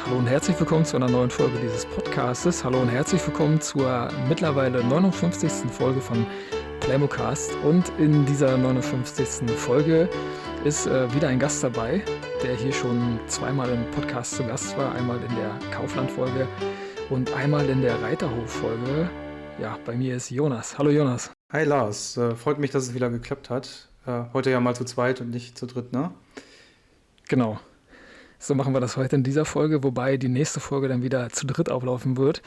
Hallo und herzlich willkommen zu einer neuen Folge dieses Podcastes. Hallo und herzlich willkommen zur mittlerweile 59. Folge von Playmocast. Und in dieser 59. Folge ist wieder ein Gast dabei, der hier schon zweimal im Podcast zu Gast war. Einmal in der Kaufland-Folge und einmal in der Reiterhof-Folge. Ja, bei mir ist Jonas. Hallo Jonas. Hi Lars, freut mich, dass es wieder geklappt hat. Heute ja mal zu zweit und nicht zu dritt, ne? Genau. So machen wir das heute in dieser Folge, wobei die nächste Folge dann wieder zu dritt auflaufen wird.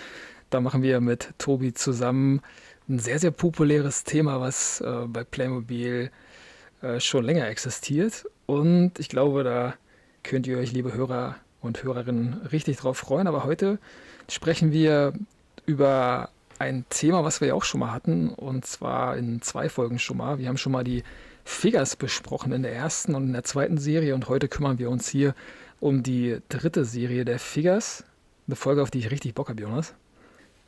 Da machen wir mit Tobi zusammen ein sehr, sehr populäres Thema, was bei Playmobil schon länger existiert. Und ich glaube, da könnt ihr euch, liebe Hörer und Hörerinnen, richtig drauf freuen. Aber heute sprechen wir über ein Thema, was wir ja auch schon mal hatten, und zwar in 2 Folgen schon mal. Wir haben schon mal die Figures besprochen in der ersten und in der zweiten Serie und heute kümmern wir uns hier um die 3. Serie der Figures. Eine Folge, auf die ich richtig Bock habe, Jonas.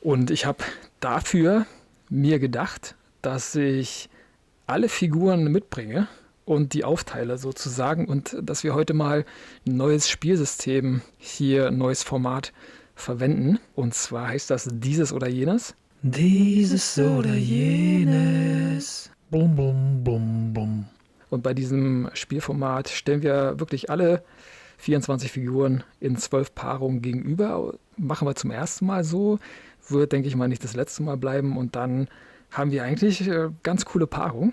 Und ich habe dafür mir gedacht, dass ich alle Figuren mitbringe und die aufteile sozusagen und dass wir heute mal ein neues Spielsystem hier, ein neues Format verwenden. Und zwar heißt das dieses oder jenes. Dieses oder jenes. Bum, bum, bum, bum. Und bei diesem Spielformat stellen wir wirklich alle 24 Figuren in 12 Paarungen gegenüber. Machen wir zum ersten Mal so. Wird, denke ich mal, nicht das letzte Mal bleiben. Und dann haben wir eigentlich ganz coole Paarungen.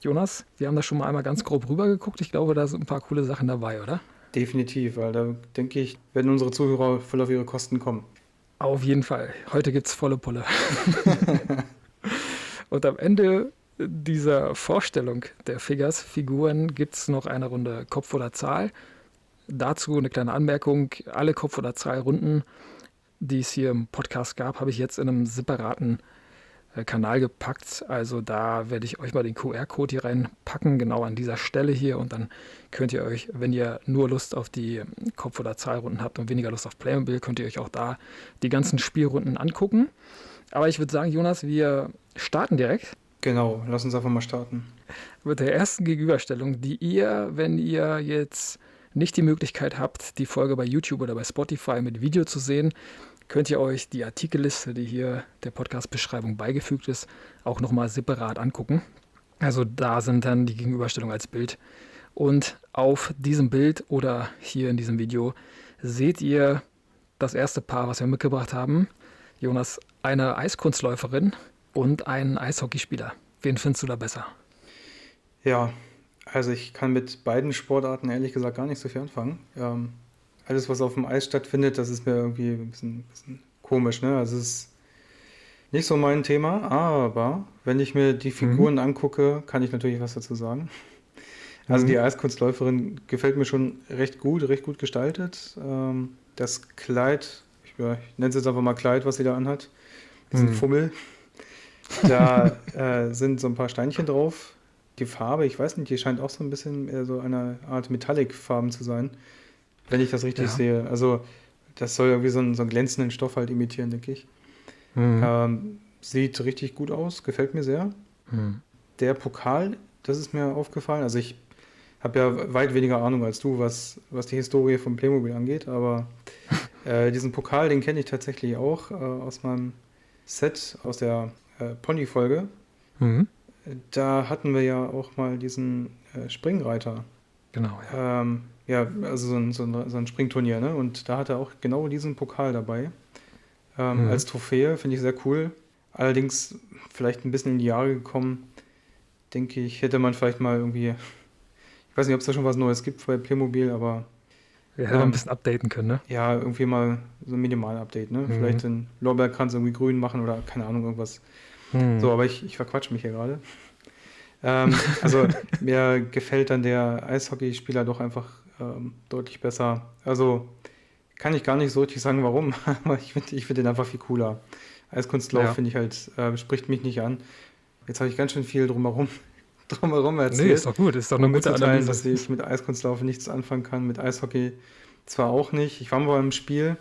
Jonas, wir haben da schon mal einmal ganz grob rüber geguckt. Ich glaube, da sind ein paar coole Sachen dabei, oder? Definitiv, weil da denke ich, werden unsere Zuhörer voll auf ihre Kosten kommen. Auf jeden Fall. Heute gibt es volle Pulle. Und am Ende dieser Vorstellung der Figuren gibt es noch eine Runde Kopf oder Zahl. Dazu eine kleine Anmerkung. Alle Kopf- oder Zahlrunden, die es hier im Podcast gab, habe ich jetzt in einem separaten Kanal gepackt. Also da werde ich euch mal den QR-Code hier reinpacken, genau an dieser Stelle hier. Und dann könnt ihr euch, wenn ihr nur Lust auf die Kopf- oder Zahlrunden habt und weniger Lust auf Playmobil, könnt ihr euch auch da die ganzen Spielrunden angucken. Aber ich würde sagen, Jonas, wir starten direkt Genau, lass uns einfach mal starten. mit der ersten Gegenüberstellung, die ihr, wenn ihr jetzt nicht die Möglichkeit habt, die Folge bei YouTube oder bei Spotify mit Video zu sehen, könnt ihr euch die Artikelliste, die hier der Podcast-Beschreibung beigefügt ist, auch nochmal separat angucken. Also da sind dann die Gegenüberstellungen als Bild. Und auf diesem Bild oder hier in diesem Video seht ihr das erste Paar, was wir mitgebracht haben. Jonas, eine Eiskunstläuferin und einen Eishockeyspieler. Wen findest du da besser? Ja, also ich kann mit beiden Sportarten ehrlich gesagt gar nicht so viel anfangen. Alles, was auf dem Eis stattfindet, das ist mir irgendwie ein bisschen komisch, ne? Also es ist nicht so mein Thema, aber wenn ich mir die Mhm. Figuren angucke, kann ich natürlich was dazu sagen. Also Mhm. die Eiskunstläuferin gefällt mir schon recht gut gestaltet. Das Kleid, ich nenne es jetzt einfach mal Kleid, was sie da anhat, diesen Mhm. Fummel, da sind so ein paar Steinchen drauf. Die Farbe, ich weiß nicht, die scheint auch so ein bisschen eher so eine Art Metallic-Farben zu sein, wenn ich das richtig Ja. sehe. Also das soll irgendwie so einen glänzenden Stoff halt imitieren, denke ich. Mhm. Sieht richtig gut aus, gefällt mir sehr. Mhm. Der Pokal, das ist mir aufgefallen. Also ich habe ja weit weniger Ahnung als du, was die Historie von Playmobil angeht, aber diesen Pokal, den kenne ich tatsächlich auch aus meinem Set, aus der Pony-Folge. Mhm. Da hatten wir ja auch mal diesen Springreiter. Genau, ja. Ja, also so ein Springturnier, ne? Und da hat er auch genau diesen Pokal dabei. Mhm. Als Trophäe finde ich sehr cool. Allerdings vielleicht ein bisschen in die Jahre gekommen, denke ich, hätte man vielleicht mal irgendwie, ich weiß nicht, ob es da schon was Neues gibt bei Playmobil, aber Wir hätten mal ein ähm, bisschen updaten können, ne? ja, irgendwie mal so ein Minimal-Update, ne? Mhm. Vielleicht den Lorbeerkranz irgendwie grün machen oder keine Ahnung, irgendwas. Mhm. So, aber ich verquatsche mich hier gerade. Also mir gefällt dann der Eishockeyspieler doch einfach deutlich besser. Also kann ich gar nicht so richtig sagen, warum, aber ich find den einfach viel cooler. Eiskunstlauf Ja. finde ich halt, spricht mich nicht an. Jetzt habe ich ganz schön viel drumherum Nee, ist erzählt, doch gut. Ist doch eine um gute mitzuteilen, Analyse. dass ich mit Eiskunstlauf nichts anfangen kann, mit Eishockey zwar auch nicht. Ich war mal beim Spiel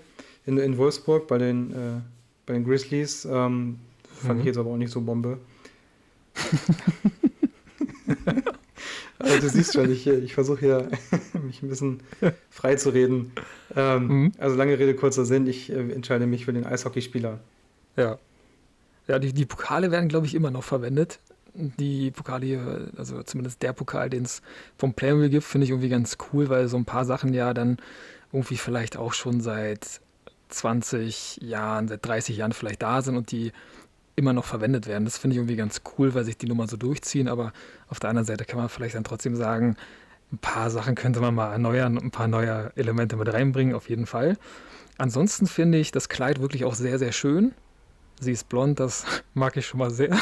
in Wolfsburg bei den Grizzlies, fand ich Mhm. jetzt aber auch nicht so Bombe. Also du siehst schon, ich versuche hier mich ein bisschen frei zu reden. Mhm. Also lange Rede, kurzer Sinn, ich entscheide mich für den Eishockeyspieler. Ja. Ja, die Pokale werden, glaube ich, immer noch verwendet. Die Pokale hier, also zumindest der Pokal, den es vom Playmobil gibt, finde ich irgendwie ganz cool, weil so ein paar Sachen ja dann irgendwie vielleicht auch schon seit 20 Jahren, seit 30 Jahren vielleicht da sind und die immer noch verwendet werden. Das finde ich irgendwie ganz cool, weil sich die Nummer so durchziehen, aber auf der anderen Seite kann man vielleicht dann trotzdem sagen, ein paar Sachen könnte man mal erneuern und ein paar neue Elemente mit reinbringen, auf jeden Fall. Ansonsten finde ich das Kleid wirklich auch sehr, sehr schön. Sie ist blond, das mag ich schon mal sehr.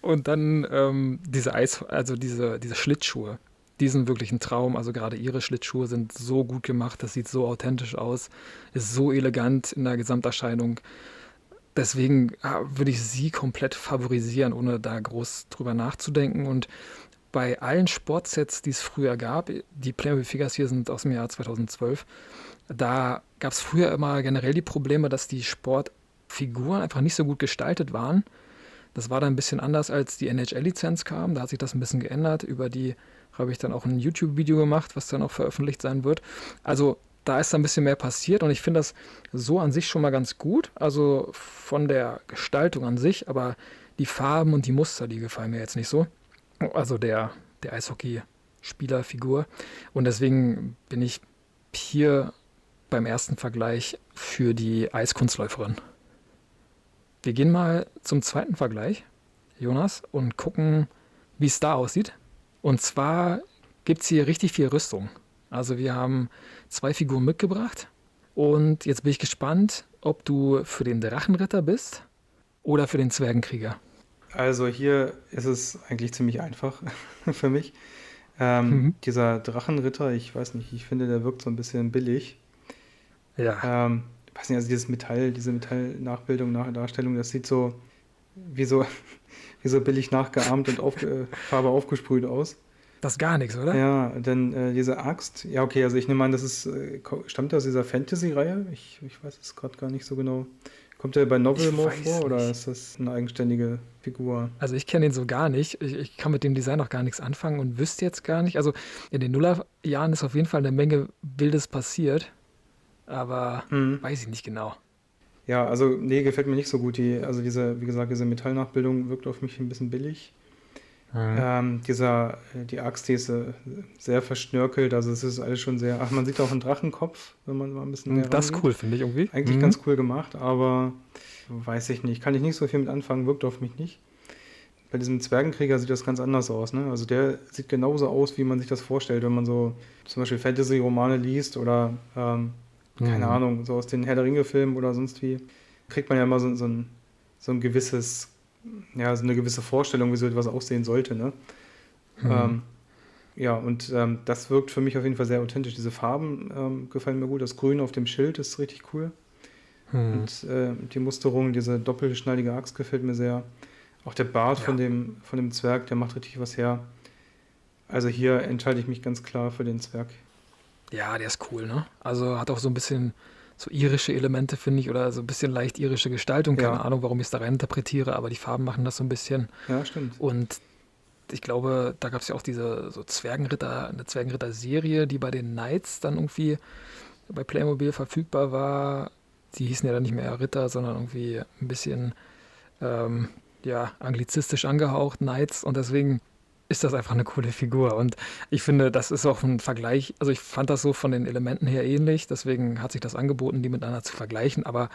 Und dann diese Schlittschuhe. Die sind wirklich ein Traum. Also gerade ihre Schlittschuhe sind so gut gemacht, das sieht so authentisch aus, ist so elegant in der Gesamterscheinung. Deswegen würde ich sie komplett favorisieren, ohne da groß drüber nachzudenken. Und bei allen Sportsets, die es früher gab, die Playmobil Figures hier sind aus dem Jahr 2012, da gab es früher immer generell die Probleme, dass die Sportfiguren einfach nicht so gut gestaltet waren. Das war dann ein bisschen anders, als die NHL-Lizenz kam. Da hat sich das ein bisschen geändert. Über die habe ich dann auch ein YouTube-Video gemacht, was dann auch veröffentlicht sein wird. Also da ist dann ein bisschen mehr passiert und ich finde das so an sich schon mal ganz gut. Also von der Gestaltung an sich, aber die Farben und die Muster, die gefallen mir jetzt nicht so. Also der Eishockey-Spielerfigur. Und deswegen bin ich hier beim ersten Vergleich für die Eiskunstläuferin. Wir gehen mal zum zweiten Vergleich, Jonas, und gucken, wie es da aussieht. Und zwar gibt es hier richtig viel Rüstung. Also wir haben zwei Figuren mitgebracht. Und jetzt bin ich gespannt, ob du für den Drachenritter bist oder für den Zwergenkrieger. Also hier ist es eigentlich ziemlich einfach für mich. Mhm. Dieser Drachenritter, ich weiß nicht, ich finde, der wirkt so ein bisschen billig. Ja, Weiß nicht, also dieses Metall, diese Metallnachbildung, Darstellung, das sieht so wie so, wie so billig nachgeahmt und Farbe aufgesprüht aus. das ist gar nichts, oder? Ja, dann diese Axt. Ja, okay, also ich nehme an, das ist, stammt aus dieser Fantasy-Reihe. Ich weiß es gerade gar nicht so genau. Kommt der bei Ich Novelmore weiß vor oder nicht. ist das eine eigenständige Figur? Also ich kenne den so gar nicht. Ich kann mit dem Design auch gar nichts anfangen und wüsste jetzt gar nicht. Also in den Nullerjahren ist auf jeden Fall eine Menge Wildes passiert, aber Mhm. weiß ich nicht genau. Ja, also nee, gefällt mir nicht so gut. Also diese, wie gesagt, diese Metallnachbildung wirkt auf mich ein bisschen billig. Mhm. Die Axt, die ist sehr verschnörkelt, also es ist alles schon sehr. Ach, man sieht auch einen Drachenkopf, wenn man mal ein bisschen näher Das ist rangeht. cool, finde ich irgendwie. Eigentlich Mhm. ganz cool gemacht, aber weiß ich nicht. Kann ich nicht so viel mit anfangen, wirkt auf mich nicht. Bei diesem Zwergenkrieger sieht das ganz anders aus, ne? Also der sieht genauso aus, wie man sich das vorstellt, wenn man so zum Beispiel Fantasy-Romane liest oder keine Mhm. Ahnung, so aus den Herr der Ringe-Filmen oder sonst wie, kriegt man ja immer so ein gewisses, ja, so eine gewisse Vorstellung, wie so etwas aussehen sollte, ne? Mhm. Ähm, ja, und das wirkt für mich auf jeden Fall sehr authentisch. Diese Farben gefallen mir gut. Das Grün auf dem Schild ist richtig cool. Mhm. Und die Musterung, diese doppelschneidige Axt gefällt mir sehr. Auch der Bart Ja. von dem Zwerg, der macht richtig was her. Also hier entscheide ich mich ganz klar für den Zwerg. Ja, der ist cool, ne? Also hat auch so ein bisschen so irische Elemente, finde ich, oder so ein bisschen leicht irische Gestaltung. Keine Ja, Ahnung, warum ich es da rein interpretiere, aber die Farben machen das so ein bisschen. ja, stimmt. Und ich glaube, da gab es ja auch diese so eine Zwergenritter-Serie, die bei den Knights dann irgendwie bei Playmobil verfügbar war. Die hießen ja dann nicht mehr Ritter, sondern irgendwie ein bisschen ähm, ja, anglizistisch angehaucht, Knights. Und deswegen ist das einfach eine coole Figur. Und ich finde, das ist auch ein Vergleich. Also ich fand das so von den Elementen her ähnlich. Deswegen hat sich das angeboten, die miteinander zu vergleichen. Aber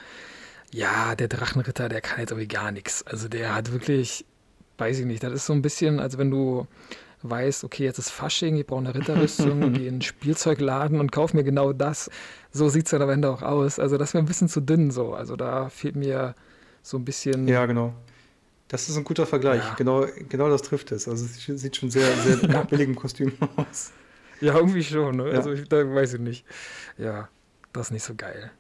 ja, der Drachenritter, der kann jetzt irgendwie gar nichts. Also der hat wirklich, weiß ich nicht, das ist so ein bisschen, als wenn du weißt, okay, jetzt ist Fasching, ich brauche eine Ritterrüstung, gehe in einen Spielzeugladen und kauf mir genau das. So sieht es dann am Ende auch aus. Also das wäre ein bisschen zu dünn so. Also da fehlt mir so ein bisschen, Ja, genau. Das ist ein guter Vergleich. ja, Genau das trifft es. Also es sieht schon sehr, sehr nach billigem Kostüm aus. ja, irgendwie schon. Ne? Ja, Also da weiß ich nicht. Ja, das ist nicht so geil.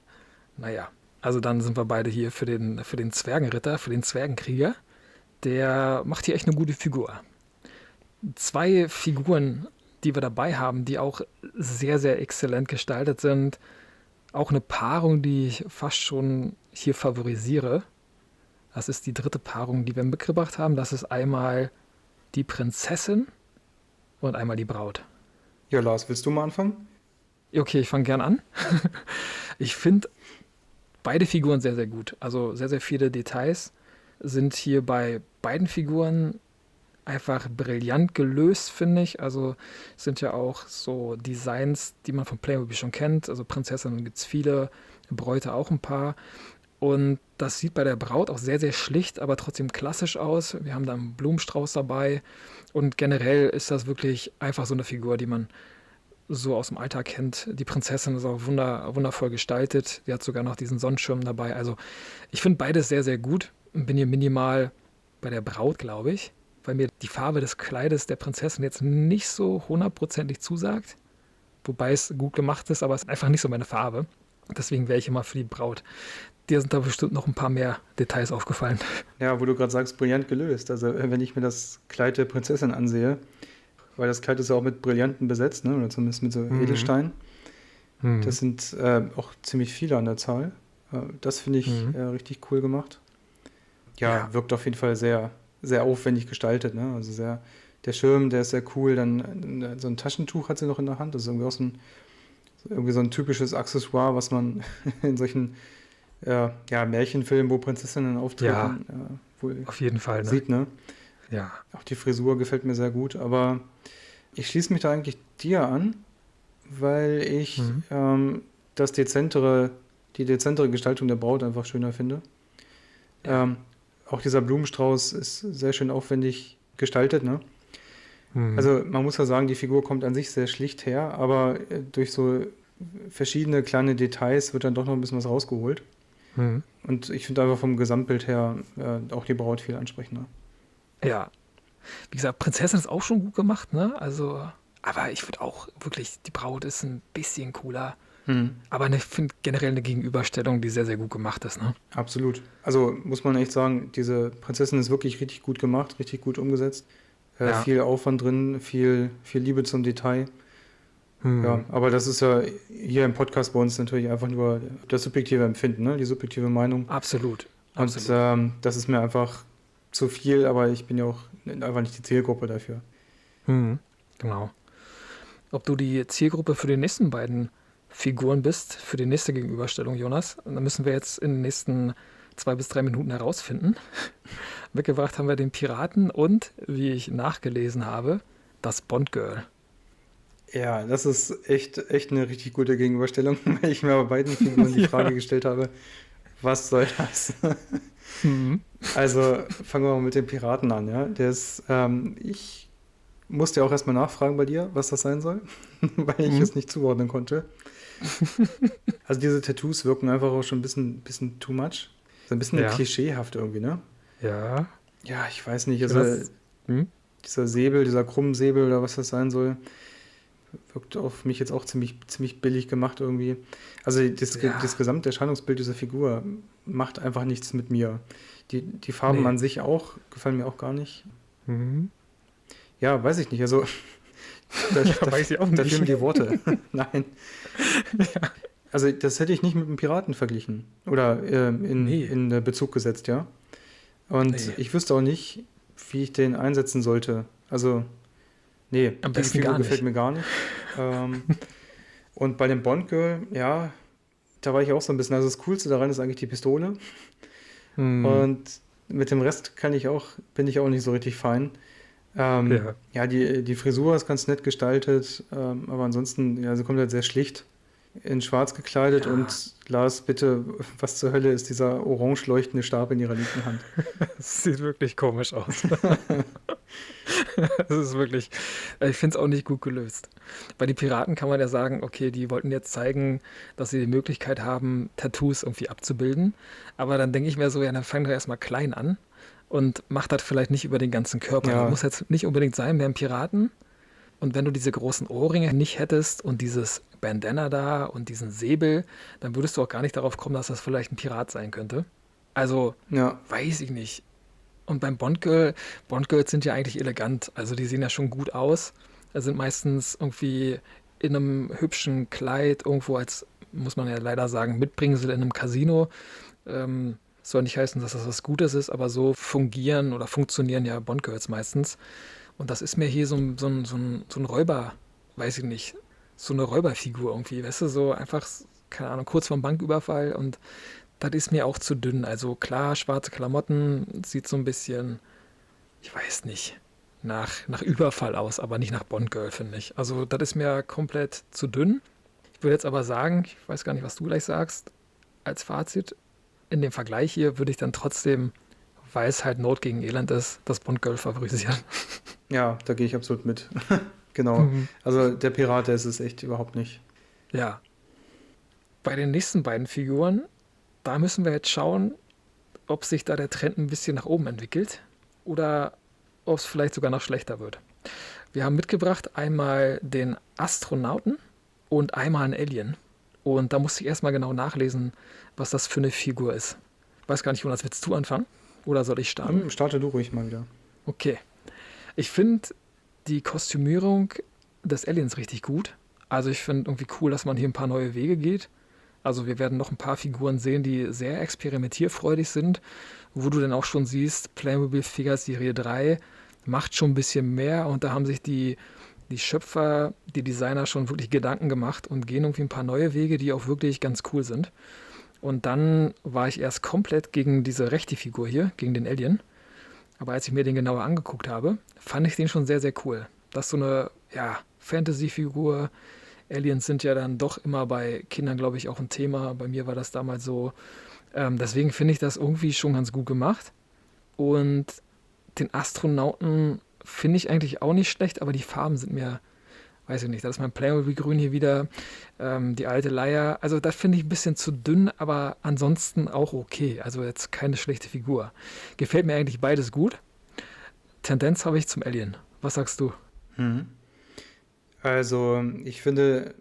Naja, also dann sind wir beide hier für den Zwergenritter, für den Zwergenkrieger. Der macht hier echt eine gute Figur. Zwei Figuren, die wir dabei haben, die auch sehr, sehr exzellent gestaltet sind. Auch eine Paarung, die ich fast schon hier favorisiere. Das ist die dritte Paarung, die wir mitgebracht haben. Das ist einmal die Prinzessin und einmal die Braut. Ja, Lars, willst du mal anfangen? Okay, ich fange gern an. Ich finde beide Figuren sehr, sehr gut. Also sehr, sehr viele Details sind hier bei beiden Figuren einfach brillant gelöst, finde ich. Also es sind ja auch so Designs, die man von Playmobil schon kennt. Also Prinzessinnen gibt es viele, Bräute auch ein paar. Und das sieht bei der Braut auch sehr, sehr schlicht, aber trotzdem klassisch aus. Wir haben da einen Blumenstrauß dabei. Und generell ist das wirklich einfach so eine Figur, die man so aus dem Alltag kennt. Die Prinzessin ist auch wundervoll gestaltet. Die hat sogar noch diesen Sonnenschirm dabei. Also ich finde beides sehr, sehr gut. Bin hier minimal bei der Braut, glaube ich, weil mir die Farbe des Kleides der Prinzessin jetzt nicht so hundertprozentig zusagt. Wobei es gut gemacht ist, aber es ist einfach nicht so meine Farbe. Deswegen wäre ich immer für die Braut. Dir sind da bestimmt noch ein paar mehr Details aufgefallen. Ja, wo du gerade sagst, brillant gelöst. Also wenn ich mir das Kleid der Prinzessin ansehe, weil das Kleid ist ja auch mit Brillanten besetzt, ne? Oder zumindest mit so Edelsteinen. Das sind auch ziemlich viele an der Zahl. Das finde ich richtig cool gemacht. Ja, wirkt auf jeden Fall sehr, sehr aufwendig gestaltet, ne? Also der Schirm, der ist sehr cool. Dann so ein Taschentuch hat sie noch in der Hand. Das ist irgendwie auch irgendwie so ein typisches Accessoire, was man in solchen Märchenfilmen, wo Prinzessinnen auftreten, wohl Auf jeden Fall, ne? sieht, ne? Ja. Auch die Frisur gefällt mir sehr gut, aber ich schließe mich da eigentlich dir an, weil ich die dezentere Gestaltung der Braut einfach schöner finde. Auch dieser Blumenstrauß ist sehr schön aufwendig gestaltet, ne? Also man muss ja sagen, die Figur kommt an sich sehr schlicht her, aber durch so verschiedene kleine Details wird dann doch noch ein bisschen was rausgeholt. Und ich finde einfach vom Gesamtbild her auch die Braut viel ansprechender. Ja. Wie gesagt, Prinzessin ist auch schon gut gemacht, ne? Also, aber ich finde auch wirklich, die Braut ist ein bisschen cooler. Aber ich finde generell eine Gegenüberstellung, die sehr, sehr gut gemacht ist, ne? Absolut. Also muss man echt sagen, diese Prinzessin ist wirklich richtig gut gemacht, richtig gut umgesetzt. Ja. Viel Aufwand drin, viel Liebe zum Detail. Ja, aber das ist ja hier im Podcast bei uns natürlich einfach nur das subjektive Empfinden, ne? Die subjektive Meinung. Absolut. Und das ist mir einfach zu viel, aber ich bin ja auch einfach nicht die Zielgruppe dafür. Genau. Ob du die Zielgruppe für die nächsten beiden Figuren bist, für die nächste Gegenüberstellung, Jonas, dann müssen wir jetzt in den nächsten 2 bis 3 Minuten herausfinden. Mitgebracht haben wir den Piraten und, wie ich nachgelesen habe, das Bond-Girl. Ja, das ist echt eine richtig gute Gegenüberstellung, weil ich mir bei beiden Figuren die Frage gestellt habe, was soll das? Also fangen wir mal mit dem Piraten an, ja. Ich musste ja auch erstmal nachfragen bei dir, was das sein soll, weil ich es nicht zuordnen konnte. Also diese Tattoos wirken einfach auch schon ein bisschen too much. So ein bisschen klischeehaft irgendwie, ne? Ja. Ja, ich weiß nicht, also dieser Säbel, dieser Krummsäbel oder was das sein soll, wirkt auf mich jetzt auch ziemlich billig gemacht irgendwie. Also das gesamte Erscheinungsbild dieser Figur macht einfach nichts mit mir. Die Farben an sich auch, gefallen mir auch gar nicht. Ja, weiß ich nicht. Also weiß ich auch nicht. Da fehlen mir die Worte. Nein. Also das hätte ich nicht mit einem Piraten verglichen. Oder in Bezug gesetzt, ja. Und ich wüsste auch nicht, wie ich den einsetzen sollte. Also, nee, Am die besten Figur gar nicht. gefällt mir gar nicht. Und bei dem Bond-Girl, ja, da war ich auch so ein bisschen. Also das Coolste daran ist eigentlich die Pistole. Und mit dem Rest bin ich auch nicht so richtig fein. Die Frisur ist ganz nett gestaltet, aber ansonsten, ja, sie kommt halt sehr schlicht in schwarz gekleidet und Lars, bitte, was zur Hölle ist dieser orange leuchtende Stab in ihrer linken Hand? Das sieht wirklich komisch aus. Das ist wirklich, ich finde es auch nicht gut gelöst. Bei den Piraten kann man ja sagen, okay, die wollten jetzt zeigen, dass sie die Möglichkeit haben, Tattoos irgendwie abzubilden. Aber dann denke ich mir so, ja, dann fangen wir erstmal klein an und mach das vielleicht nicht über den ganzen Körper. Ja. Das muss jetzt nicht unbedingt sein beim Piraten. Und wenn du diese großen Ohrringe nicht hättest und dieses Bandana da und diesen Säbel, dann würdest du auch gar nicht darauf kommen, dass das vielleicht ein Pirat sein könnte. Also, weiß ich nicht. Und beim Bond-Girls sind ja eigentlich elegant. Also die sehen ja schon gut aus. Sind meistens irgendwie in einem hübschen Kleid, irgendwo als, muss man ja leider sagen, Mitbringsel in einem Casino. Soll nicht heißen, dass das was Gutes ist, aber so fungieren oder funktionieren ja Bond-Girls meistens. Und das ist mir hier so ein Räuber, weiß ich nicht, so eine Räuberfigur irgendwie, weißt du, so einfach, keine Ahnung, kurz vorm Banküberfall und das ist mir auch zu dünn. Also klar, schwarze Klamotten sieht so ein bisschen, ich weiß nicht, nach Überfall aus, aber nicht nach Bond-Girl, finde ich. Also das ist mir komplett zu dünn. Ich würde jetzt aber sagen, ich weiß gar nicht, was du gleich sagst, als Fazit, in dem Vergleich hier würde ich dann trotzdem, weil es halt Not gegen Elend ist, das Bond-Girl favorisieren. Ja, da gehe ich absolut mit. Genau. Mhm. Also der Pirat, der ist es echt überhaupt nicht. Ja, bei den nächsten beiden Figuren, da müssen wir jetzt schauen, ob sich da der Trend ein bisschen nach oben entwickelt oder ob es vielleicht sogar noch schlechter wird. Wir haben mitgebracht einmal den Astronauten und einmal einen Alien. Und da musste ich erstmal genau nachlesen, was das für eine Figur ist. Weiß gar nicht, Jonas, willst du anfangen? Oder soll ich starten? Starte du ruhig mal wieder. Okay. Ich finde die Kostümierung des Aliens richtig gut. Also ich finde irgendwie cool, dass man hier ein paar neue Wege geht. Also wir werden noch ein paar Figuren sehen, die sehr experimentierfreudig sind, wo du dann auch schon siehst, Playmobil Figures Serie 3 macht schon ein bisschen mehr und da haben sich die Schöpfer, die Designer schon wirklich Gedanken gemacht und gehen irgendwie ein paar neue Wege, die auch wirklich ganz cool sind. Und dann war ich erst komplett gegen diese rechte Figur hier, gegen den Alien. Aber als ich mir den genauer angeguckt habe, fand ich den schon sehr, sehr cool. Das ist so eine, ja, Fantasy-Figur. Aliens sind ja dann doch immer bei Kindern, glaube ich, auch ein Thema. Bei mir war das damals so. Deswegen finde ich das irgendwie schon ganz gut gemacht. Und den Astronauten finde ich eigentlich auch nicht schlecht, aber die Farben sind mir, weiß ich nicht, das ist mein Playmobil-Grün hier wieder, die alte Leier. Also das finde ich ein bisschen zu dünn, aber ansonsten auch okay. Also jetzt keine schlechte Figur. Gefällt mir eigentlich beides gut. Tendenz habe ich zum Alien. Was sagst du? Mhm. Also, ich finde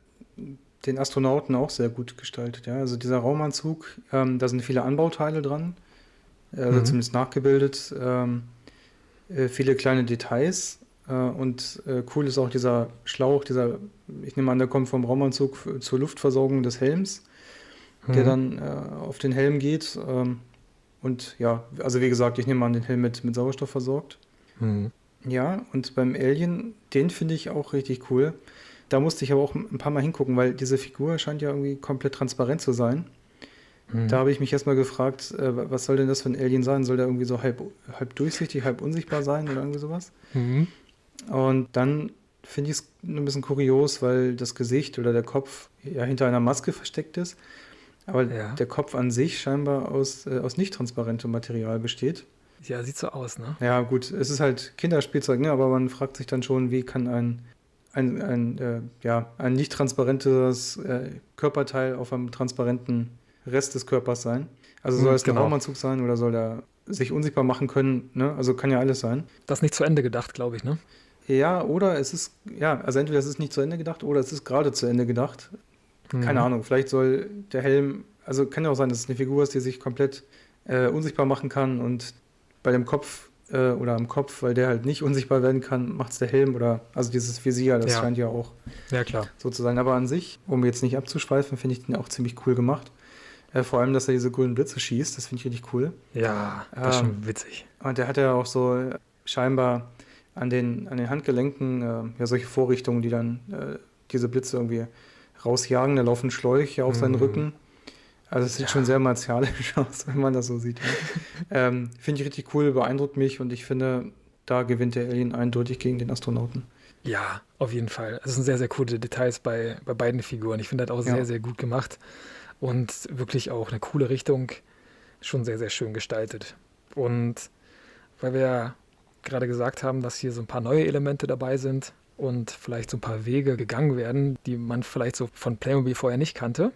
den Astronauten auch sehr gut gestaltet. Ja? Also dieser Raumanzug, da sind viele Anbauteile dran, also Mhm. zumindest nachgebildet, viele kleine Details. Und cool ist auch dieser Schlauch, ich nehme an, der kommt vom Raumanzug zur Luftversorgung des Helms, der Mhm. dann auf den Helm geht. Und ja, also wie gesagt, ich nehme an, den Helm mit Sauerstoff versorgt. Mhm. Ja, und beim Alien, den finde ich auch richtig cool. Da musste ich aber auch ein paar Mal hingucken, weil diese Figur scheint ja irgendwie komplett transparent zu sein. Da Mhm. habe ich mich erstmal gefragt, was soll denn das für ein Alien sein? Soll der irgendwie so halb durchsichtig, halb unsichtbar sein oder irgendwie sowas? Mhm. Und dann finde ich es ein bisschen kurios, weil das Gesicht oder der Kopf ja hinter einer Maske versteckt ist, aber Ja. der Kopf an sich scheinbar aus nicht transparentem Material besteht. Ja, sieht so aus, ne? Ja, gut, es ist halt Kinderspielzeug, ne? Aber man fragt sich dann schon, wie kann ein nicht transparentes Körperteil auf einem transparenten Rest des Körpers sein? Also soll Mhm, es ein genau. Raumanzug sein oder soll er sich unsichtbar machen können? Ne? Also kann ja alles sein. Das ist nicht zu Ende gedacht, glaube ich, ne? Ja, oder es ist, ja, also entweder es ist nicht zu Ende gedacht oder es ist gerade zu Ende gedacht. Keine Mhm. Ahnung, vielleicht soll der Helm, also kann ja auch sein, dass es eine Figur ist, die sich komplett unsichtbar machen kann und bei dem Kopf oder am Kopf, weil der halt nicht unsichtbar werden kann, macht es der Helm oder, also dieses Visier, das Ja, scheint ja auch ja klar. so zu sein. Aber an sich, um jetzt nicht abzuschweifen, finde ich den auch ziemlich cool gemacht. Vor allem, dass er diese grünen Blitze schießt, das finde ich richtig cool. Ja, das ist Ähm, schon witzig. und der hat ja auch so scheinbar an den Handgelenken ja solche Vorrichtungen, die dann diese Blitze irgendwie rausjagen. Da laufen Schläuche auf seinen Mhm. Rücken. Also es sieht schon Ja, sehr martialisch aus, wenn man das so sieht. Ja. Finde ich richtig cool, beeindruckt mich und ich finde, da gewinnt der Alien eindeutig gegen den Astronauten. ja, auf jeden Fall. Es sind sehr, sehr coole Details bei beiden Figuren. Ich finde das auch sehr, Ja, sehr gut gemacht und wirklich auch eine coole Richtung. Schon sehr, sehr schön gestaltet. Und weil wir ja gerade gesagt haben, dass hier so ein paar neue Elemente dabei sind und vielleicht so ein paar Wege gegangen werden, die man vielleicht so von Playmobil vorher nicht kannte,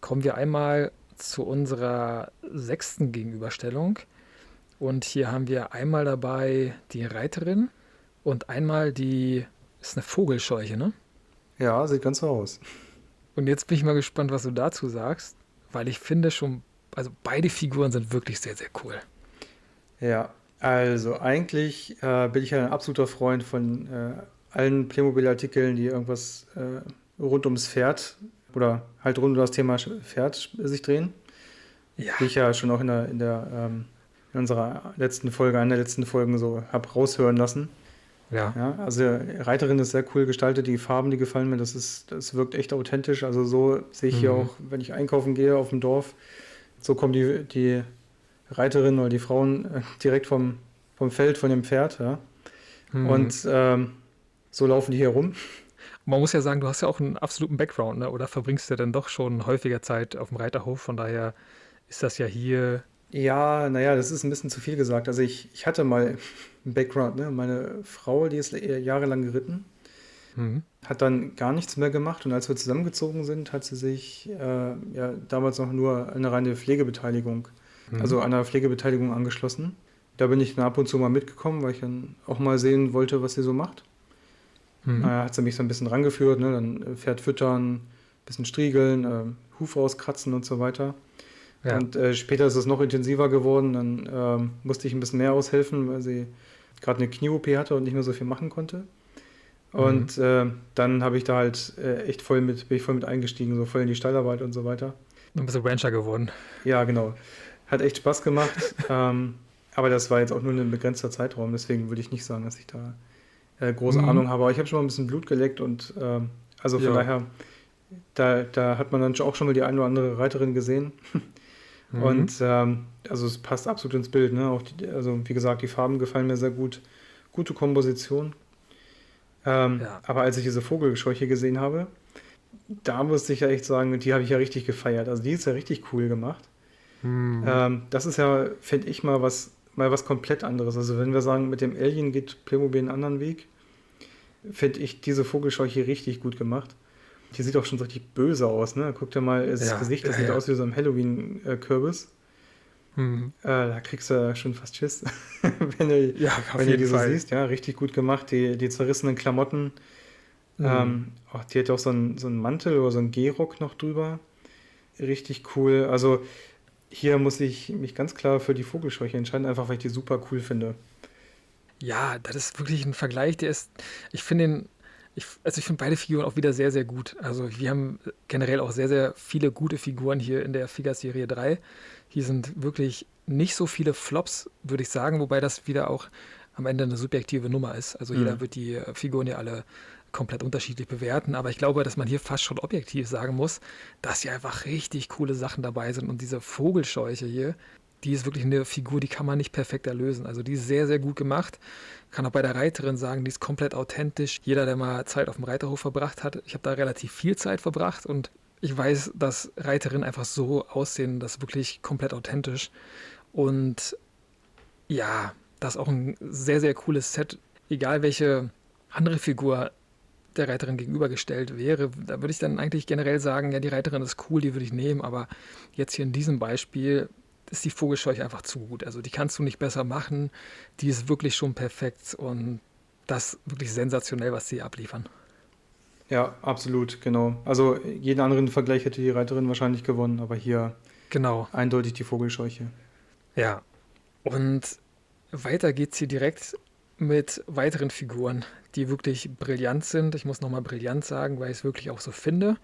kommen wir einmal zu unserer sechsten Gegenüberstellung. Und hier haben wir einmal dabei die Reiterin und einmal die, ist eine Vogelscheuche, ne? ja, sieht ganz so aus. Und jetzt bin ich mal gespannt, was du dazu sagst, weil ich finde schon, also beide Figuren sind wirklich sehr, sehr cool. Ja, also eigentlich bin ich ja ein absoluter Freund von allen Playmobil-Artikeln, die irgendwas rund ums Pferd oder halt rund um das Thema Pferd sich drehen. Ja, Wie ich ja schon auch in unserer letzten Folge, einer der letzten Folgen so habe raushören lassen. Ja. Ja, also die Reiterin ist sehr cool gestaltet, die Farben, die gefallen mir, das wirkt echt authentisch. Also so sehe ich hier Mhm. auch, wenn ich einkaufen gehe auf dem Dorf, so kommen die Reiterinnen oder die Frauen direkt vom Feld, von dem Pferd, ja. Mhm. Und so laufen die hier rum. Man muss ja sagen, du hast ja auch einen absoluten Background, ne? Oder verbringst ja dann doch schon häufiger Zeit auf dem Reiterhof. Von daher ist das ja hier. Ja, naja, das ist ein bisschen zu viel gesagt. Also ich hatte mal einen Background, ne? Meine Frau, die ist jahrelang geritten, Mhm. hat dann gar nichts mehr gemacht und als wir zusammengezogen sind, hat sie sich ja damals noch nur eine reine Pflegebeteiligung, Mhm. also einer Pflegebeteiligung angeschlossen. Da bin ich dann ab und zu mal mitgekommen, weil ich dann auch mal sehen wollte, was sie so macht. Mhm. Hat sie mich so ein bisschen rangeführt, ne? Dann Pferd füttern, bisschen striegeln, Huf rauskratzen und so weiter. Ja. Und später ist es noch intensiver geworden. Dann musste ich ein bisschen mehr aushelfen, weil sie gerade eine Knie-OP hatte und nicht mehr so viel machen konnte. Mhm. Und dann habe ich da halt bin ich voll mit eingestiegen, so voll in die Stallarbeit und so weiter. Du bist du Rancher geworden. Ja, genau. Hat echt Spaß gemacht. Aber das war jetzt auch nur ein begrenzter Zeitraum, deswegen würde ich nicht sagen, dass ich da große Mhm. Ahnung habe. Aber ich habe schon mal ein bisschen Blut geleckt und also von Ja. daher, da hat man dann auch schon mal die eine oder andere Reiterin gesehen. Mhm. Und also es passt absolut ins Bild, ne? Auch also wie gesagt, die Farben gefallen mir sehr gut. Gute Komposition. Ja. Aber als ich diese Vogelscheuche gesehen habe, da musste ich ja echt sagen, die habe ich ja richtig gefeiert. Also die ist ja richtig cool gemacht. Mhm. Das ist ja, finde ich, mal was komplett anderes. Also wenn wir sagen, mit dem Alien geht Playmobil einen anderen Weg, finde ich diese Vogelscheuche richtig gut gemacht. Die sieht auch schon so richtig böse aus, ne? Guck dir mal das Ja. Gesicht, das Ja. sieht Ja. aus wie so ein Halloween-Kürbis. Mhm. Da kriegst du schon fast Schiss, Ja, auf wenn du die jeden so Fall. siehst. Ja, richtig gut gemacht. Die zerrissenen Klamotten. Mhm. Die hat auch so einen Mantel oder so einen Gehrock noch drüber. Richtig cool. Also hier muss ich mich ganz klar für die Vogelscheuche entscheiden, einfach weil ich die super cool finde. Ja, das ist wirklich ein Vergleich, der ist, ich finde den, also ich finde beide Figuren auch wieder sehr, sehr gut. Also wir haben generell auch sehr, sehr viele gute Figuren hier in der Figure-Serie 3. Hier sind wirklich nicht so viele Flops, würde ich sagen, wobei das wieder auch am Ende eine subjektive Nummer ist. Also Hm. jeder wird die Figuren ja alle komplett unterschiedlich bewerten, aber ich glaube, dass man hier fast schon objektiv sagen muss, dass hier einfach richtig coole Sachen dabei sind und diese Vogelscheuche hier, die ist wirklich eine Figur, die kann man nicht perfekt erlösen. Also die ist sehr, sehr gut gemacht. Kann auch bei der Reiterin sagen, die ist komplett authentisch. Jeder, der mal Zeit auf dem Reiterhof verbracht hat, ich habe da relativ viel Zeit verbracht und ich weiß, dass Reiterinnen einfach so aussehen, das ist wirklich komplett authentisch. Und ja, das ist auch ein sehr, sehr cooles Set. Egal welche andere Figur der Reiterin gegenübergestellt wäre, da würde ich dann eigentlich generell sagen, ja, die Reiterin ist cool, die würde ich nehmen, aber jetzt hier in diesem Beispiel ist die Vogelscheuche einfach zu gut. Also die kannst du nicht besser machen, die ist wirklich schon perfekt und das ist wirklich sensationell, was sie abliefern. Ja, absolut, genau. Also jeden anderen Vergleich hätte die Reiterin wahrscheinlich gewonnen, aber hier Genau, eindeutig die Vogelscheuche. ja. Und weiter geht's hier direkt mit weiteren Figuren, die wirklich brillant sind. Ich muss nochmal brillant sagen, weil ich es wirklich auch so finde.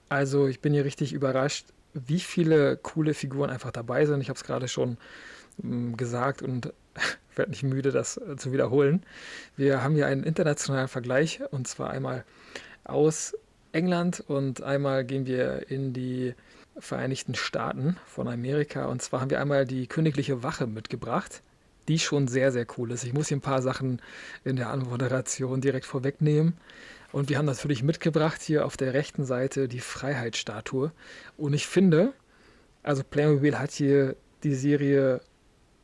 Also ich bin hier richtig überrascht, wie viele coole Figuren einfach dabei sind. Ich habe es gerade schon gesagt und werde nicht müde, das zu wiederholen. Wir haben hier einen internationalen Vergleich und zwar einmal aus England und einmal gehen wir in die Vereinigten Staaten von Amerika. Und zwar haben wir einmal die Königliche Wache mitgebracht, die schon sehr, sehr cool ist. Ich muss hier ein paar Sachen in der Anmoderation direkt vorwegnehmen. Und wir haben natürlich mitgebracht hier auf der rechten Seite die Freiheitsstatue. Und ich finde, also Playmobil hat hier die Serie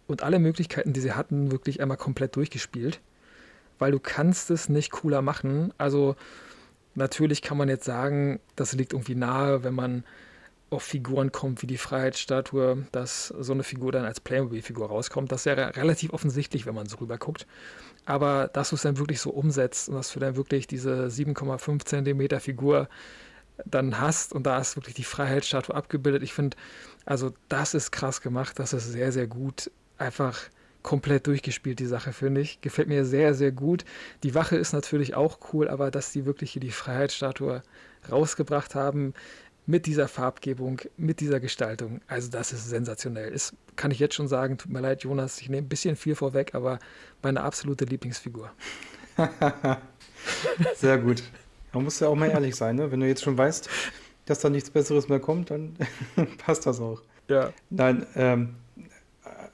und alle Möglichkeiten, die sie hatten, wirklich einmal komplett durchgespielt. Weil du kannst es nicht cooler machen. Also natürlich kann man jetzt sagen, das liegt irgendwie nahe, wenn man auf Figuren kommt wie die Freiheitsstatue, dass so eine Figur dann als Playmobil-Figur rauskommt. Das ist ja relativ offensichtlich, wenn man so rüber guckt. Aber dass du es dann wirklich so umsetzt und dass du dann wirklich diese 7,5 Zentimeter Figur dann hast und da ist wirklich die Freiheitsstatue abgebildet. Ich finde, also das ist krass gemacht, das ist sehr, sehr gut. Einfach komplett durchgespielt, die Sache, finde ich. Gefällt mir sehr, sehr gut. Die Wache ist natürlich auch cool, aber dass die wirklich hier die Freiheitsstatue rausgebracht haben, mit dieser Farbgebung, mit dieser Gestaltung. Also das ist sensationell. Ist, kann ich jetzt schon sagen, tut mir leid, Jonas, ich nehme ein bisschen viel vorweg, aber meine absolute Lieblingsfigur. Sehr gut. Man muss ja auch mal ehrlich sein, ne? Wenn du jetzt schon weißt, dass da nichts Besseres mehr kommt, dann passt das auch. Ja. Nein,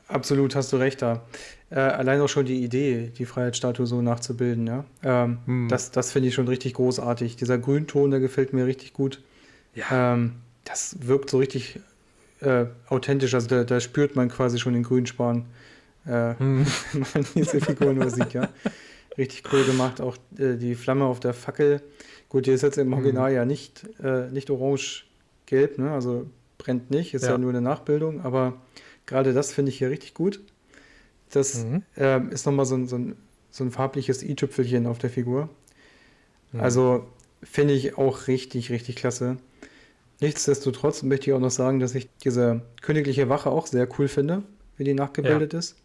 absolut hast du recht da. Allein auch schon die Idee, die Freiheitsstatue so nachzubilden, ja. Hm. Das finde ich schon richtig großartig. Dieser Grünton, der gefällt mir richtig gut. Ja. Das wirkt so richtig authentisch. Also da spürt man quasi schon den Grünspan, Hm. wenn man diese Figur nur sieht, ja. Richtig cool gemacht. Auch die Flamme auf der Fackel. Gut, die ist jetzt im Hm. Original ja nicht orange-gelb, ne? Also brennt nicht, ist ja Ja. nur eine Nachbildung, aber gerade das finde ich hier richtig gut. Das Mhm. ist nochmal so ein farbliches i-Tüpfelchen auf der Figur. Mhm. Also finde ich auch richtig, richtig klasse. Nichtsdestotrotz möchte ich auch noch sagen, dass ich diese königliche Wache auch sehr cool finde, wie die Ja. nachgebildet ist.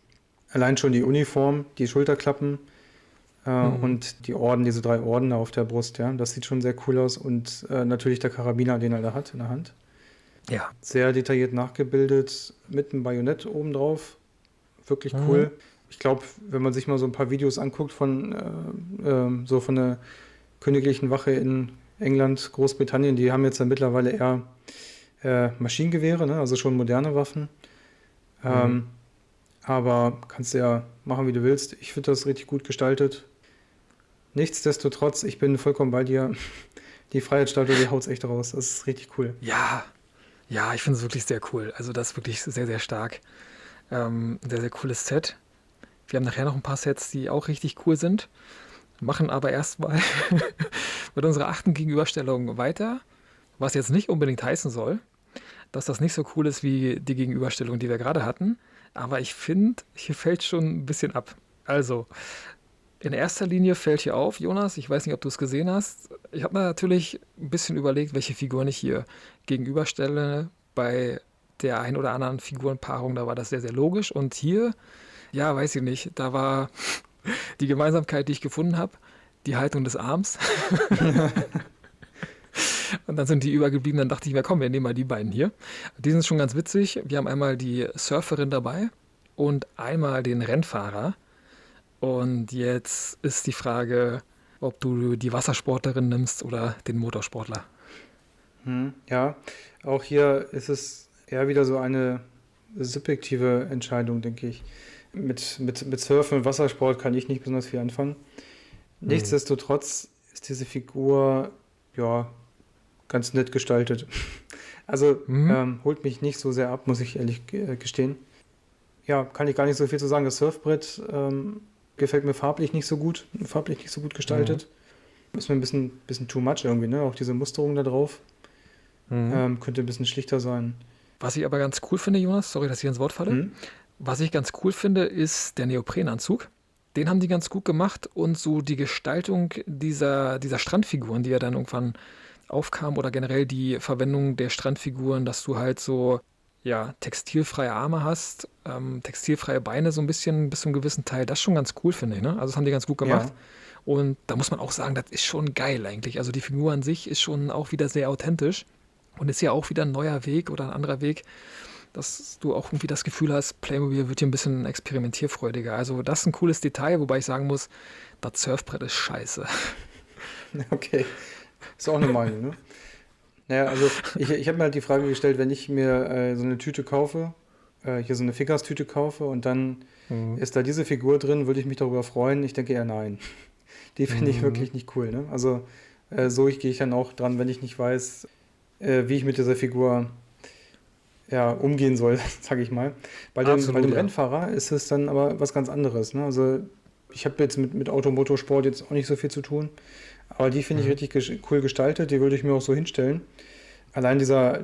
Allein schon die Uniform, die Schulterklappen Mhm. und die Orden, diese 3 Orden da auf der Brust, ja, das sieht schon sehr cool aus. Und natürlich der Karabiner, den er da hat in der Hand. Ja. Sehr detailliert nachgebildet, mit einem Bajonett obendrauf. Wirklich Mhm. cool. Ich glaube, wenn man sich mal so ein paar Videos anguckt so von der königlichen Wache in England, Großbritannien, die haben jetzt ja mittlerweile eher Maschinengewehre, ne? Also schon moderne Waffen. Mhm. Ähm, aber kannst du ja machen, wie du willst. Ich finde das richtig gut gestaltet. Nichtsdestotrotz, ich bin vollkommen bei dir. Die Freiheitsstatue, die haut's echt raus. Das ist richtig cool. Ja. Ja, ich finde es wirklich sehr cool. Also das ist wirklich sehr, sehr stark. Sehr, sehr cooles Set. Wir haben nachher noch ein paar Sets, die auch richtig cool sind. Machen aber erstmal mit unserer achten Gegenüberstellung weiter, was jetzt nicht unbedingt heißen soll, dass das nicht so cool ist wie die Gegenüberstellung, die wir gerade hatten. Aber ich finde, hier fällt schon ein bisschen ab. Also, in erster Linie fällt hier auf, Jonas, ich weiß nicht, ob du es gesehen hast. Ich habe mir natürlich ein bisschen überlegt, welche Figuren ich hier gegenüberstelle. Bei der ein oder anderen Figurenpaarung, da war das sehr, sehr logisch. Und hier, ja, weiß ich nicht, da war die Gemeinsamkeit, die ich gefunden habe, die Haltung des Arms. Und dann sind die übergeblieben, dann dachte ich mir, komm, wir nehmen mal die beiden hier. Die sind schon ganz witzig. Wir haben einmal die Surferin dabei und einmal den Rennfahrer. Und jetzt ist die Frage, ob du die Wassersportlerin nimmst oder den Motorsportler. Ja, auch hier ist es eher wieder so eine subjektive Entscheidung, denke ich. Mit Surfen und Wassersport kann ich nicht besonders viel anfangen. Hm. Nichtsdestotrotz ist diese Figur, ja, ganz nett gestaltet. Also Mhm. holt mich nicht so sehr ab, muss ich ehrlich gestehen. Ja, kann ich gar nicht so viel zu sagen. Das Surfbrett gefällt mir farblich nicht so gut Mhm. gestaltet. Ist mir ein bisschen too much irgendwie, ne? Auch diese Musterung da drauf Mhm. könnte ein bisschen schlichter sein. Was ich aber ganz cool finde, Jonas, sorry, dass ich ins Wort falle. Hm? Was ich ganz cool finde, ist der Neoprenanzug. Den haben die ganz gut gemacht und so die Gestaltung dieser Strandfiguren, die ja dann irgendwann aufkam oder generell die Verwendung der Strandfiguren, dass du halt so, ja, textilfreie Arme hast, textilfreie Beine so ein bisschen bis zu einem gewissen Teil. Das ist schon ganz cool, finde ich, ne? Also das haben die ganz gut gemacht. Ja, Und da muss man auch sagen, das ist schon geil eigentlich. Also die Figur an sich ist schon auch wieder sehr authentisch und ist ja auch wieder ein neuer Weg oder ein anderer Weg, dass du auch irgendwie das Gefühl hast, Playmobil wird hier ein bisschen experimentierfreudiger. Also das ist ein cooles Detail, wobei ich sagen muss, das Surfbrett ist scheiße. okay. Ist auch eine Meinung, ne? Naja, also ich habe mir halt die Frage gestellt, wenn ich mir so eine Tüte kaufe, hier so eine Fickers-Tüte kaufe und dann Mhm. ist da diese Figur drin, würde ich mich darüber freuen? Ich denke eher nein. Die finde ich Mhm. wirklich nicht cool, ne? Also gehe ich dann auch dran, wenn ich nicht weiß, wie ich mit dieser Figur ja, umgehen soll, sage ich mal. Bei Absolut, dem ja. Rennfahrer ist es dann aber was ganz anderes, ne? Also ich habe jetzt mit Automotorsport jetzt auch nicht so viel zu tun, aber die finde ich Mhm. richtig cool gestaltet, die würde ich mir auch so hinstellen. Allein dieser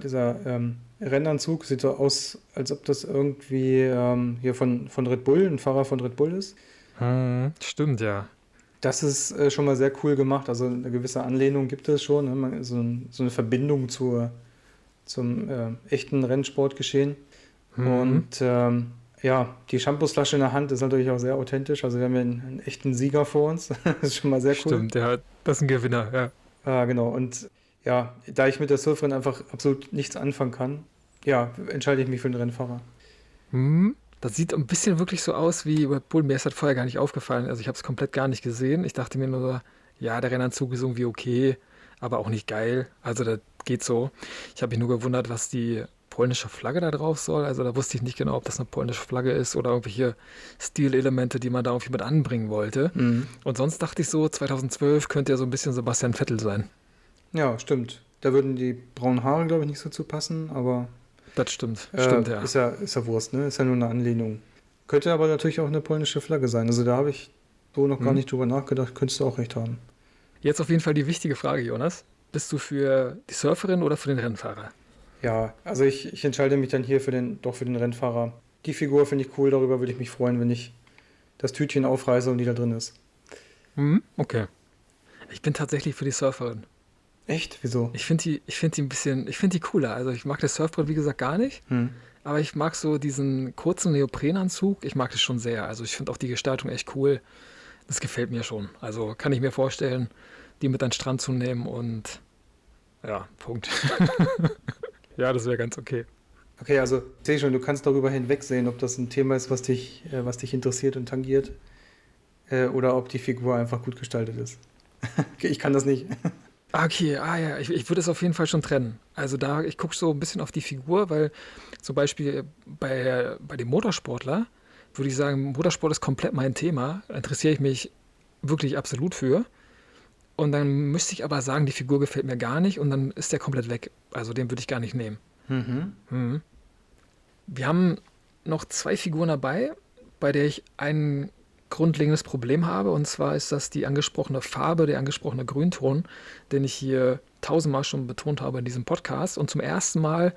Rennanzug sieht so aus, als ob das irgendwie hier von Red Bull, ein Fahrer von Red Bull ist. Mhm. Stimmt, ja. Das ist schon mal sehr cool gemacht. Also eine gewisse Anlehnung gibt es schon. Ne? So eine Verbindung zum echten Rennsportgeschehen. Mhm. Und ja, die Shampoosflasche in der Hand ist natürlich auch sehr authentisch. Also wir haben hier einen echten Sieger vor uns. Das ist schon mal sehr cool. Stimmt, ja. Das ist ein Gewinner, ja. Genau. Und ja, da ich mit der Surferin einfach absolut nichts anfangen kann, ja, entscheide ich mich für den Rennfahrer. Mhm. Das sieht ein bisschen wirklich so aus wie Red Bull. Mir ist das vorher gar nicht aufgefallen. Also ich habe es komplett gar nicht gesehen. Ich dachte mir nur, ja, der Rennanzug ist irgendwie okay, aber auch nicht geil. Also das geht so. Ich habe mich nur gewundert, was die polnische Flagge da drauf soll. Also da wusste ich nicht genau, ob das eine polnische Flagge ist oder irgendwelche Stilelemente, die man da irgendwie mit anbringen wollte. Mhm. Und sonst dachte ich so, 2012 könnte ja so ein bisschen Sebastian Vettel sein. Ja, stimmt. Da würden die braunen Haare, glaube ich, nicht so zu passen, aber Das stimmt, stimmt, ja. ist ja Wurst, ne? Ist ja nur eine Anlehnung. Könnte aber natürlich auch eine polnische Flagge sein. Also da habe ich so noch gar Hm. nicht drüber nachgedacht, könntest du auch recht haben. Jetzt auf jeden Fall die wichtige Frage, Jonas. Bist du für die Surferin oder für den Rennfahrer? Ja, also ich entscheide mich dann hier doch für den Rennfahrer. Die Figur finde ich cool, darüber würde ich mich freuen, wenn ich das Tütchen aufreiße und die da drin ist. Hm, okay. Ich bin tatsächlich für die Surferin. Echt? Wieso? Ich finde die ein bisschen, ich finde die cooler. Also ich mag das Surfbrett, wie gesagt, gar nicht. Hm. Aber ich mag so diesen kurzen Neoprenanzug. Ich mag das schon sehr. Also ich finde auch die Gestaltung echt cool. Das gefällt mir schon. Also kann ich mir vorstellen, die mit an den Strand zu nehmen und ja, Punkt. Ja, das wäre ganz okay. Okay, also ich sehe schon, du kannst darüber hinwegsehen, ob das ein Thema ist, was dich interessiert und tangiert, oder ob die Figur einfach gut gestaltet ist. Okay, ich kann das nicht. Ah, okay, ah ja, ich würde es auf jeden Fall schon trennen. Also da, ich gucke so ein bisschen auf die Figur, weil zum Beispiel bei dem Motorsportler würde ich sagen, Motorsport ist komplett mein Thema, interessiere ich mich wirklich absolut für. Und dann müsste ich aber sagen, die Figur gefällt mir gar nicht und dann ist der komplett weg. Also den würde ich gar nicht nehmen. Mhm. Mhm. Wir haben noch zwei Figuren dabei, bei der ich ein grundlegendes Problem habe. Und zwar ist das die angesprochene Farbe, der angesprochene Grünton, den ich hier tausendmal schon betont habe in diesem Podcast. Und zum ersten Mal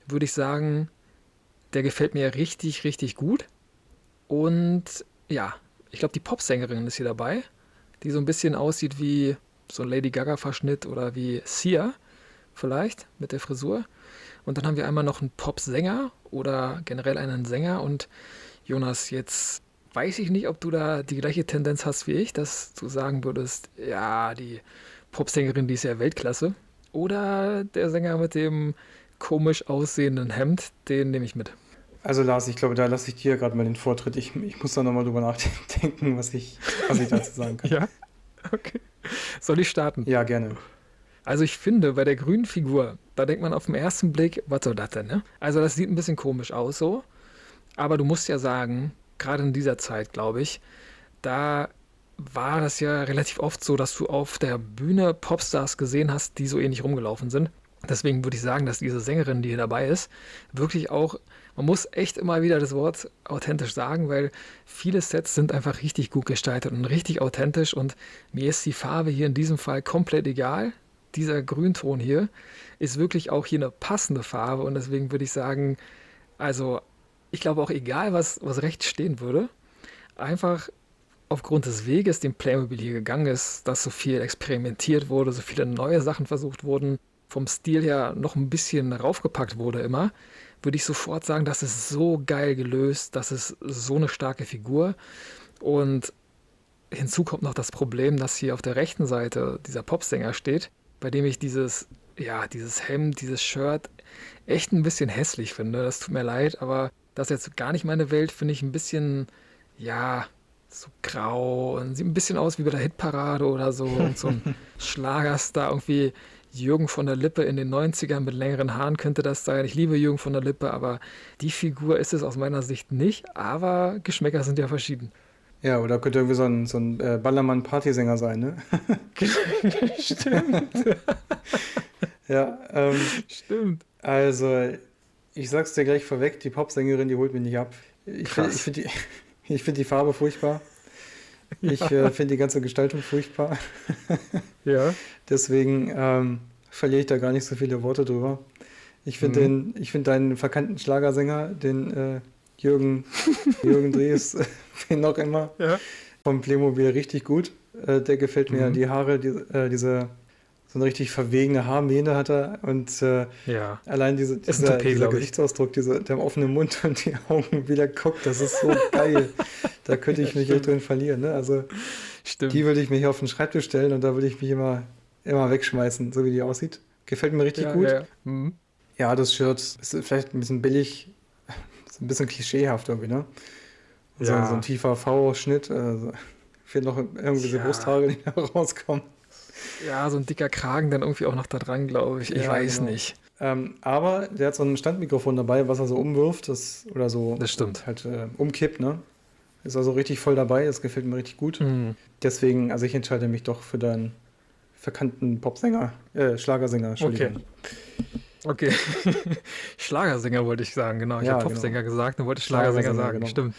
würde ich sagen, der gefällt mir richtig, richtig gut. Und ja, ich glaube, die Popsängerin ist hier dabei, die so ein bisschen aussieht wie so ein Lady Gaga-Verschnitt oder wie Sia vielleicht mit der Frisur. Und dann haben wir einmal noch einen Popsänger oder generell einen Sänger. Und Jonas, jetzt weiß ich nicht, ob du da die gleiche Tendenz hast wie ich, dass du sagen würdest, ja, die Popsängerin, die ist ja Weltklasse. Oder der Sänger mit dem komisch aussehenden Hemd, den nehme ich mit. Also Lars, ich glaube, da lasse ich dir gerade mal den Vortritt. Ich muss da nochmal drüber nachdenken, was ich dazu sagen kann. Ja, okay. Soll ich starten? Ja, gerne. Also ich finde, bei der grünen Figur, da denkt man auf den ersten Blick, was soll das denn, ne? Also das sieht ein bisschen komisch aus so, aber du musst ja sagen, gerade in dieser Zeit, glaube ich, da war das ja relativ oft so, dass du auf der Bühne Popstars gesehen hast, die so ähnlich rumgelaufen sind. Deswegen würde ich sagen, dass diese Sängerin, die hier dabei ist, wirklich auch, man muss echt immer wieder das Wort authentisch sagen, weil viele Sets sind einfach richtig gut gestaltet und richtig authentisch und mir ist die Farbe hier in diesem Fall komplett egal. Dieser Grünton hier ist wirklich auch hier eine passende Farbe und deswegen würde ich sagen, also ich glaube auch egal, was rechts stehen würde, einfach aufgrund des Weges, den Playmobil hier gegangen ist, dass so viel experimentiert wurde, so viele neue Sachen versucht wurden, vom Stil her noch ein bisschen raufgepackt wurde immer, würde ich sofort sagen, das ist so geil gelöst, das ist so eine starke Figur. Und hinzu kommt noch das Problem, dass hier auf der rechten Seite dieser Popsänger steht, bei dem ich dieses Hemd, dieses Shirt echt ein bisschen hässlich finde. Das tut mir leid, aber das ist jetzt gar nicht meine Welt, finde ich ein bisschen, ja, so grau und sieht ein bisschen aus wie bei der Hitparade oder so. Und so ein Schlagerstar, irgendwie Jürgen von der Lippe in den 90ern mit längeren Haaren könnte das sein. Ich liebe Jürgen von der Lippe, aber die Figur ist es aus meiner Sicht nicht. Aber Geschmäcker sind ja verschieden. Ja, oder könnte irgendwie so ein Ballermann-Partysänger sein, ne? Stimmt, Ja, stimmt. also ich sag's dir gleich vorweg, die Popsängerin, die holt mich nicht ab. Krass. Ich find die Farbe furchtbar. Ich Ja, finde die ganze Gestaltung furchtbar. ja. Deswegen verliere ich da gar nicht so viele Worte drüber. Mhm. Ich finde deinen verkannten Schlagersänger, den Jürgen Drees, wen auch immer, Ja. vom Playmobil richtig gut. Der gefällt mir. Mhm. Die Haare, so eine richtig verwegene Haarmähne hat er und Ja. allein Ist ein Toupet, dieser glaube ich. Gesichtsausdruck, der offene Mund und die Augen, wie der guckt, das ist so geil. Da könnte Ja, ich mich echt stimmt. drin verlieren. Ne? Also die Stimmt. würde ich mir hier auf den Schreibtisch stellen und da würde ich mich immer wegschmeißen, so wie die aussieht. Gefällt mir richtig Ja, ja, gut. ja. Mhm. Ja, das Shirt ist vielleicht ein bisschen billig. ist ein bisschen klischeehaft irgendwie, ne? So ein Ja, tiefer V-Schnitt, fehlen noch irgendwie so ja, Brusthaare, die da rauskommen. ja, so ein dicker Kragen dann irgendwie auch noch da dran, glaube ich. Ich Ja, weiß genau. nicht. Aber der hat so ein Standmikrofon dabei, was er so umwirft, oder so Das stimmt. halt umkippt, ne? Ist also richtig voll dabei, das gefällt mir richtig gut. Mhm. Deswegen, also ich entscheide mich doch für deinen verkannten Popsänger, Schlagersänger, Okay, Entschuldigung. okay. Schlagersänger wollte ich sagen, genau. Ich habe Ja, genau. Popsänger gesagt und wollte Schlagersänger Schlagersänger, sagen. genau. Stimmt,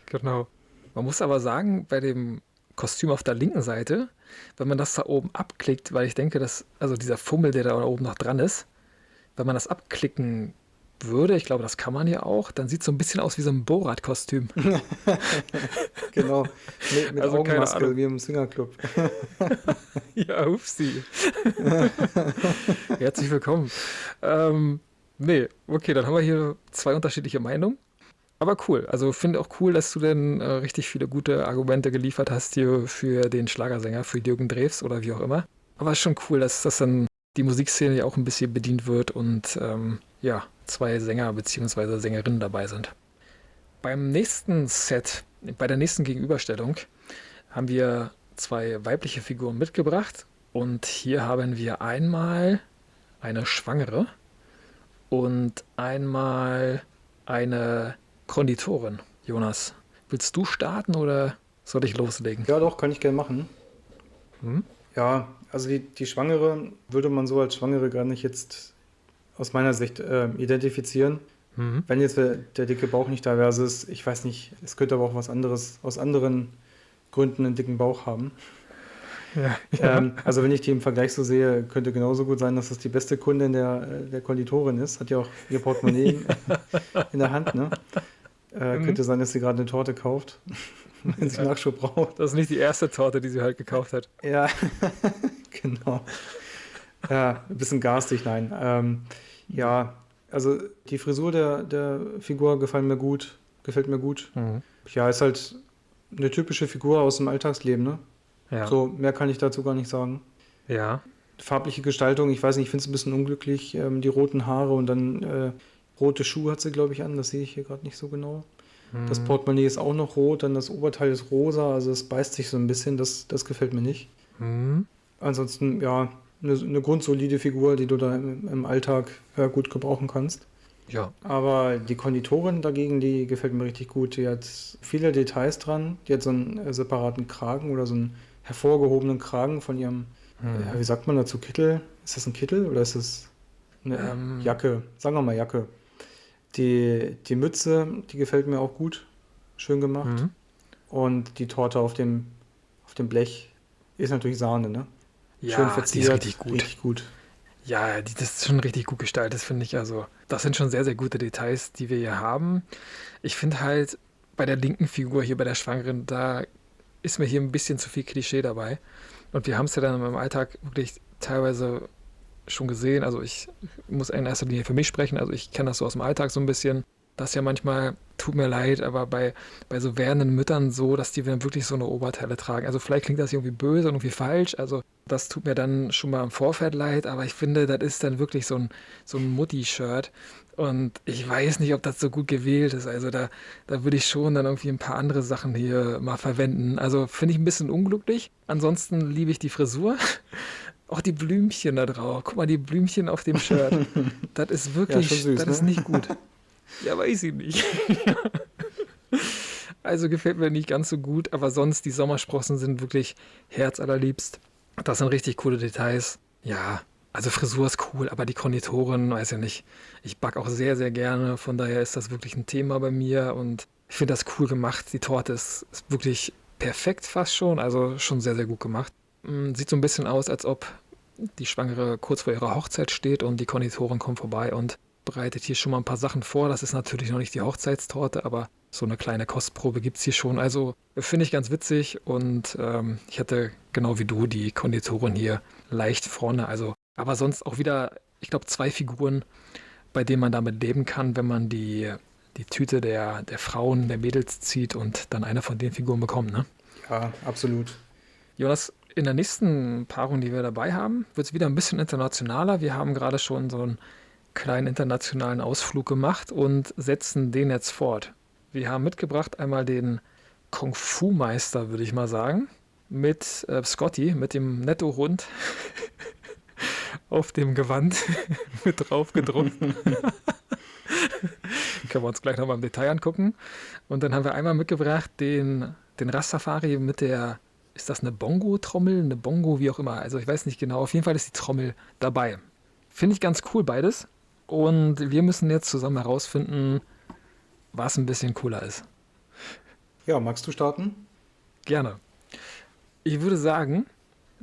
genau. Man muss aber sagen, bei dem Kostüm auf der linken Seite, wenn man das da oben abklickt, weil ich denke, dass, also dieser Fummel, der da oben noch dran ist, wenn man das abklicken würde, ich glaube, das kann man ja auch, dann sieht es so ein bisschen aus wie so ein Borat-Kostüm. Genau. Mit Also keine Augenmaske, Ahnung. wie im Swingerclub. Ja, upsi. Herzlich willkommen. Ähm, nee, okay, dann haben wir hier zwei unterschiedliche Meinungen. Aber cool. Also finde auch cool, dass du denn richtig viele gute Argumente geliefert hast hier für den Schlagersänger, für Jürgen Drews oder wie auch immer. Aber es ist schon cool, dass das dann die Musikszene ja auch ein bisschen bedient wird und ja, zwei Sänger bzw. Sängerinnen dabei sind. Beim nächsten Set, bei der nächsten Gegenüberstellung, haben wir zwei weibliche Figuren mitgebracht. Und hier haben wir einmal eine Schwangere und einmal eine Konditorin. Jonas, willst du starten oder soll ich loslegen? Ja, doch, kann ich gerne machen. Hm? Ja, also die Schwangere würde man so als Schwangere gar nicht jetzt aus meiner Sicht identifizieren. Mhm. Wenn jetzt der dicke Bauch nicht da wäre, also ich weiß nicht, es könnte aber auch was anderes, aus anderen Gründen einen dicken Bauch haben. Ja, ja. Also wenn ich die im Vergleich so sehe, könnte genauso gut sein, dass das die beste Kundin der Konditorin ist. Hat ja auch ihr Portemonnaie in der Hand, ne? Mhm. Könnte sein, dass sie gerade eine Torte kauft, wenn sie Ja. Nachschub braucht. Das ist nicht die erste Torte, die sie halt gekauft hat. Ja, genau. Ja, ein bisschen garstig, nein. Ja, also die Frisur der Figur gefällt mir gut. Mhm. Ja, ist halt eine typische Figur aus dem Alltagsleben, ne? Ja, So, mehr kann ich dazu gar nicht sagen. ja. Farbliche Gestaltung, ich weiß nicht, ich finde es ein bisschen unglücklich, die roten Haare und dann rote Schuhe hat sie, glaube ich, an, das sehe ich hier gerade nicht so genau. Das Mhm. Portemonnaie ist auch noch rot, dann das Oberteil ist rosa, also es beißt sich so ein bisschen, das gefällt mir nicht. Mhm. Ansonsten, ja, eine grundsolide Figur, die du da im Alltag gut gebrauchen kannst. Ja. Aber die Konditorin dagegen, die gefällt mir richtig gut. Die hat viele Details dran. Die hat so einen separaten Kragen oder so einen hervorgehobenen Kragen von ihrem, Mhm. wie sagt man dazu, Kittel? Ist das ein Kittel oder ist das eine Ähm, Jacke? Sagen wir mal Jacke. Die Mütze, die gefällt mir auch gut. Schön gemacht. mhm. Und die Torte auf dem Blech ist natürlich Sahne, ne? Schön Ja, die ist richtig verziert, gut. richtig gut. Ja, das ist schon richtig gut gestaltet, finde ich. Also, das sind schon sehr, sehr gute Details, die wir hier haben. Ich finde halt bei der linken Figur hier, bei der Schwangeren, da ist mir hier ein bisschen zu viel Klischee dabei. Und wir haben es ja dann im Alltag wirklich teilweise schon gesehen. Also, ich muss in erster Linie für mich sprechen. Also, ich kenne das so aus dem Alltag so ein bisschen. Das ist ja manchmal, tut mir leid, aber bei so werdenden Müttern so, dass die dann wirklich so eine Oberteile tragen. Also vielleicht klingt das irgendwie böse und irgendwie falsch. Also das tut mir dann schon mal im Vorfeld leid, aber ich finde, das ist dann wirklich so ein Mutti-Shirt. Und ich weiß nicht, ob das so gut gewählt ist. Also da würde ich schon dann irgendwie ein paar andere Sachen hier mal verwenden. Also finde ich ein bisschen unglücklich. Ansonsten liebe ich die Frisur. Auch die Blümchen da drauf. Guck mal, die Blümchen auf dem Shirt. Das ist Ja, schon wirklich, süß, das ist ne? nicht gut. Ja, weiß ich nicht. Also gefällt mir nicht ganz so gut, aber sonst die Sommersprossen sind wirklich herzallerliebst. Das sind richtig coole Details. Ja, also Frisur ist cool, aber die Konditorin, weiß ja nicht. Ich backe auch sehr, sehr gerne, von daher ist das wirklich ein Thema bei mir und ich finde das cool gemacht. Die Torte ist wirklich perfekt fast schon, also schon sehr, sehr gut gemacht. Sieht so ein bisschen aus, als ob die Schwangere kurz vor ihrer Hochzeit steht und die Konditorin kommt vorbei und bereitet hier schon mal ein paar Sachen vor. Das ist natürlich noch nicht die Hochzeitstorte, aber so eine kleine Kostprobe gibt es hier schon. Also finde ich ganz witzig und ich hatte genau wie du die Konditorin hier leicht vorne. Also, aber sonst auch wieder, ich glaube, zwei Figuren, bei denen man damit leben kann, wenn man die Tüte der Frauen, der Mädels zieht und dann eine von den Figuren bekommt, ne? Ja, absolut. Jonas, in der nächsten Paarung, die wir dabei haben, wird es wieder ein bisschen internationaler. Wir haben gerade schon so ein kleinen internationalen Ausflug gemacht und setzen den jetzt fort. Wir haben mitgebracht einmal den Kung-Fu-Meister, würde ich mal sagen, mit Scotty, mit dem Netto-Hund auf dem Gewand mit drauf gedruckt. Können wir uns gleich nochmal im Detail angucken. Und dann haben wir einmal mitgebracht den Rastafari mit der, ist das eine Bongo-Trommel, eine Bongo, wie auch immer. Also ich weiß nicht genau, auf jeden Fall ist die Trommel dabei. Finde ich ganz cool beides. Und wir müssen jetzt zusammen herausfinden, was ein bisschen cooler ist. Ja, magst du starten? Gerne. Ich würde sagen,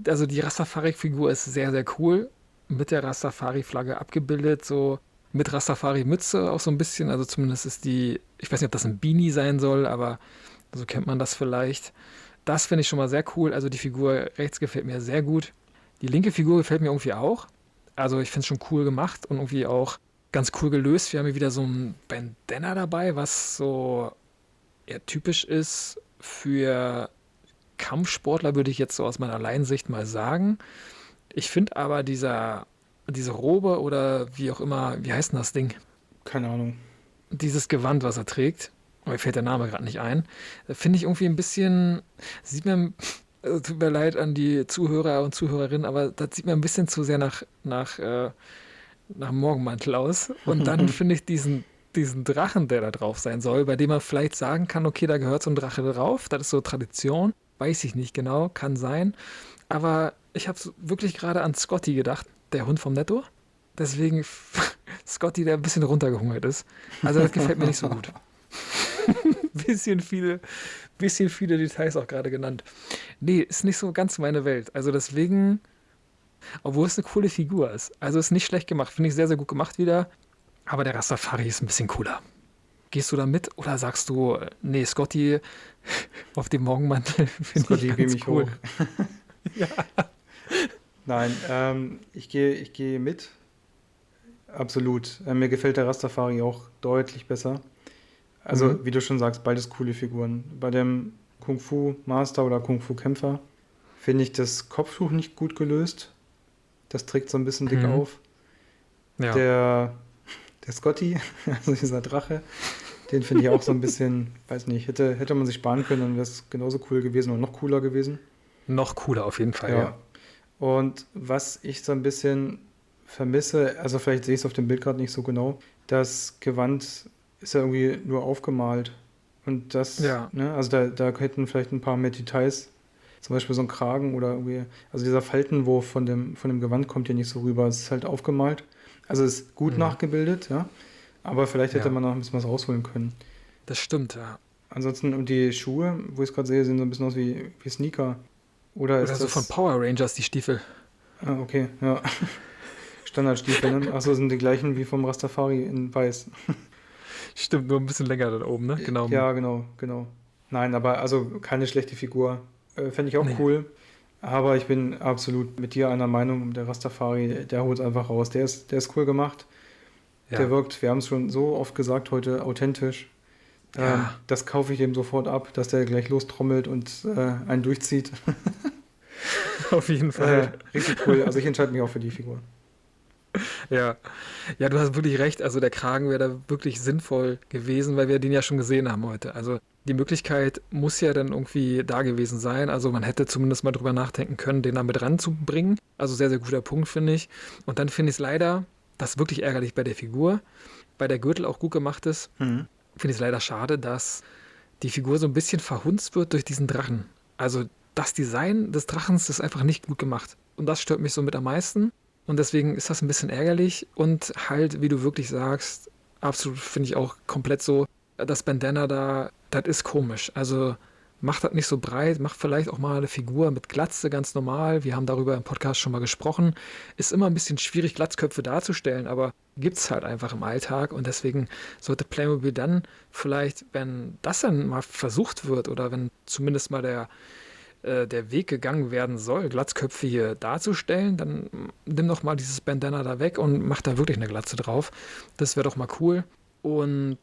also die Rastafari-Figur ist sehr, sehr cool. Mit der Rastafari-Flagge abgebildet, so mit Rastafari-Mütze auch so ein bisschen. Also zumindest ist die, ich weiß nicht, ob das ein Beanie sein soll, aber so kennt man das vielleicht. Das finde ich schon mal sehr cool. Also die Figur rechts gefällt mir sehr gut. Die linke Figur gefällt mir irgendwie auch. Also ich finde es schon cool gemacht und irgendwie auch ganz cool gelöst. Wir haben hier wieder so ein Bandana dabei, was so eher typisch ist für Kampfsportler, würde ich jetzt so aus meiner Laiensicht mal sagen. Ich finde aber diese Robe oder wie auch immer, wie heißt denn das Ding? Keine Ahnung. Dieses Gewand, was er trägt, mir fällt der Name gerade nicht ein, finde ich irgendwie ein bisschen, sieht mir, also tut mir leid an die Zuhörer und Zuhörerinnen, aber das sieht mir ein bisschen zu sehr nach Morgenmantel aus. Und dann finde ich diesen Drachen, der da drauf sein soll, bei dem man vielleicht sagen kann, okay, da gehört so ein Drache drauf, das ist so Tradition, weiß ich nicht genau, kann sein. Aber ich habe wirklich gerade an Scotty gedacht, der Hund vom Netto. Deswegen Scotty, der ein bisschen runtergehungert ist. Also das gefällt mir nicht so gut. bisschen viele Details auch gerade genannt. Nee, ist nicht so ganz meine Welt. Also deswegen, obwohl es eine coole Figur ist. Also ist nicht schlecht gemacht. Finde ich sehr, sehr gut gemacht wieder. Aber der Rastafari ist ein bisschen cooler. Gehst du da mit oder sagst du, nee, Scotty auf dem Morgenmantel finde Scotty, ich beam ganz mich cool. hoch. Ja. Nein, ich gehe mit. Absolut. Mir gefällt der Rastafari auch deutlich besser. Mhm. Also, wie du schon sagst, beides coole Figuren. Bei dem Kung Fu Master oder Kung Fu Kämpfer finde ich das Kopftuch nicht gut gelöst. Das trägt so ein bisschen dick Mhm. auf. Ja, Der Scotty, also dieser Drache, den finde ich auch so ein bisschen, weiß nicht, hätte man sich sparen können, dann wäre es genauso cool gewesen und noch cooler gewesen. noch cooler auf jeden Fall, Ja. ja. Und was ich so ein bisschen vermisse, also vielleicht sehe ich es auf dem Bild gerade nicht so genau, das Gewand ist ja irgendwie nur aufgemalt. Und das, Ja, ne, also da hätten vielleicht ein paar mehr Details, zum Beispiel so ein Kragen oder irgendwie, also dieser Faltenwurf von dem Gewand kommt hier nicht so rüber, es ist halt aufgemalt. Also es ist gut mhm. nachgebildet, ja, aber vielleicht hätte Ja, man noch ein bisschen was rausholen können. das stimmt, ja. Ansonsten, und die Schuhe, wo ich es gerade sehe, sehen so ein bisschen aus wie Sneaker. Oder Oder ist so von das, Power Rangers, die Stiefel. okay, ja. Standardstiefel, ne? Achso, sind die gleichen wie vom Rastafari in weiß. Stimmt, nur ein bisschen länger da oben, ne? Genau. Ja, genau, genau. Nein, aber also keine schlechte Figur. Fände ich auch Nee, cool. Aber ich bin absolut mit dir einer Meinung, der Rastafari, der holt einfach raus. Der ist cool gemacht. Der ja, wirkt, wir haben es schon so oft gesagt heute, authentisch. ja, Das kaufe ich dem sofort ab, dass der gleich lostrommelt und einen durchzieht. auf jeden Fall. Richtig cool. Also ich entscheide mich auch für die Figur. Ja. Ja, du hast wirklich recht. Also der Kragen wäre da wirklich sinnvoll gewesen, weil wir den ja schon gesehen haben heute. Also die Möglichkeit muss ja dann irgendwie da gewesen sein. Also man hätte zumindest mal drüber nachdenken können, den da mit ranzubringen. Also sehr, sehr guter Punkt, finde ich. Und dann finde ich es leider, das ist wirklich ärgerlich bei der Figur, weil der Gürtel auch gut gemacht ist, Mhm. finde ich es leider schade, dass die Figur so ein bisschen verhunzt wird durch diesen Drachen. Also das Design des Drachens ist einfach nicht gut gemacht. Und das stört mich so mit am meisten. Und deswegen ist das ein bisschen ärgerlich. Und halt, wie du wirklich sagst, absolut finde ich auch komplett so, das Bandana da, das ist komisch. Also macht das nicht so breit, macht vielleicht auch mal eine Figur mit Glatze ganz normal. Wir haben darüber im Podcast schon mal gesprochen. Ist immer ein bisschen schwierig, Glatzköpfe darzustellen, aber gibt es halt einfach im Alltag. Und deswegen sollte Playmobil dann vielleicht, wenn das dann mal versucht wird oder wenn zumindest mal der Weg gegangen werden soll, Glatzköpfe hier darzustellen, dann nimm doch mal dieses Bandana da weg und mach da wirklich eine Glatze drauf. Das wäre doch mal cool. Und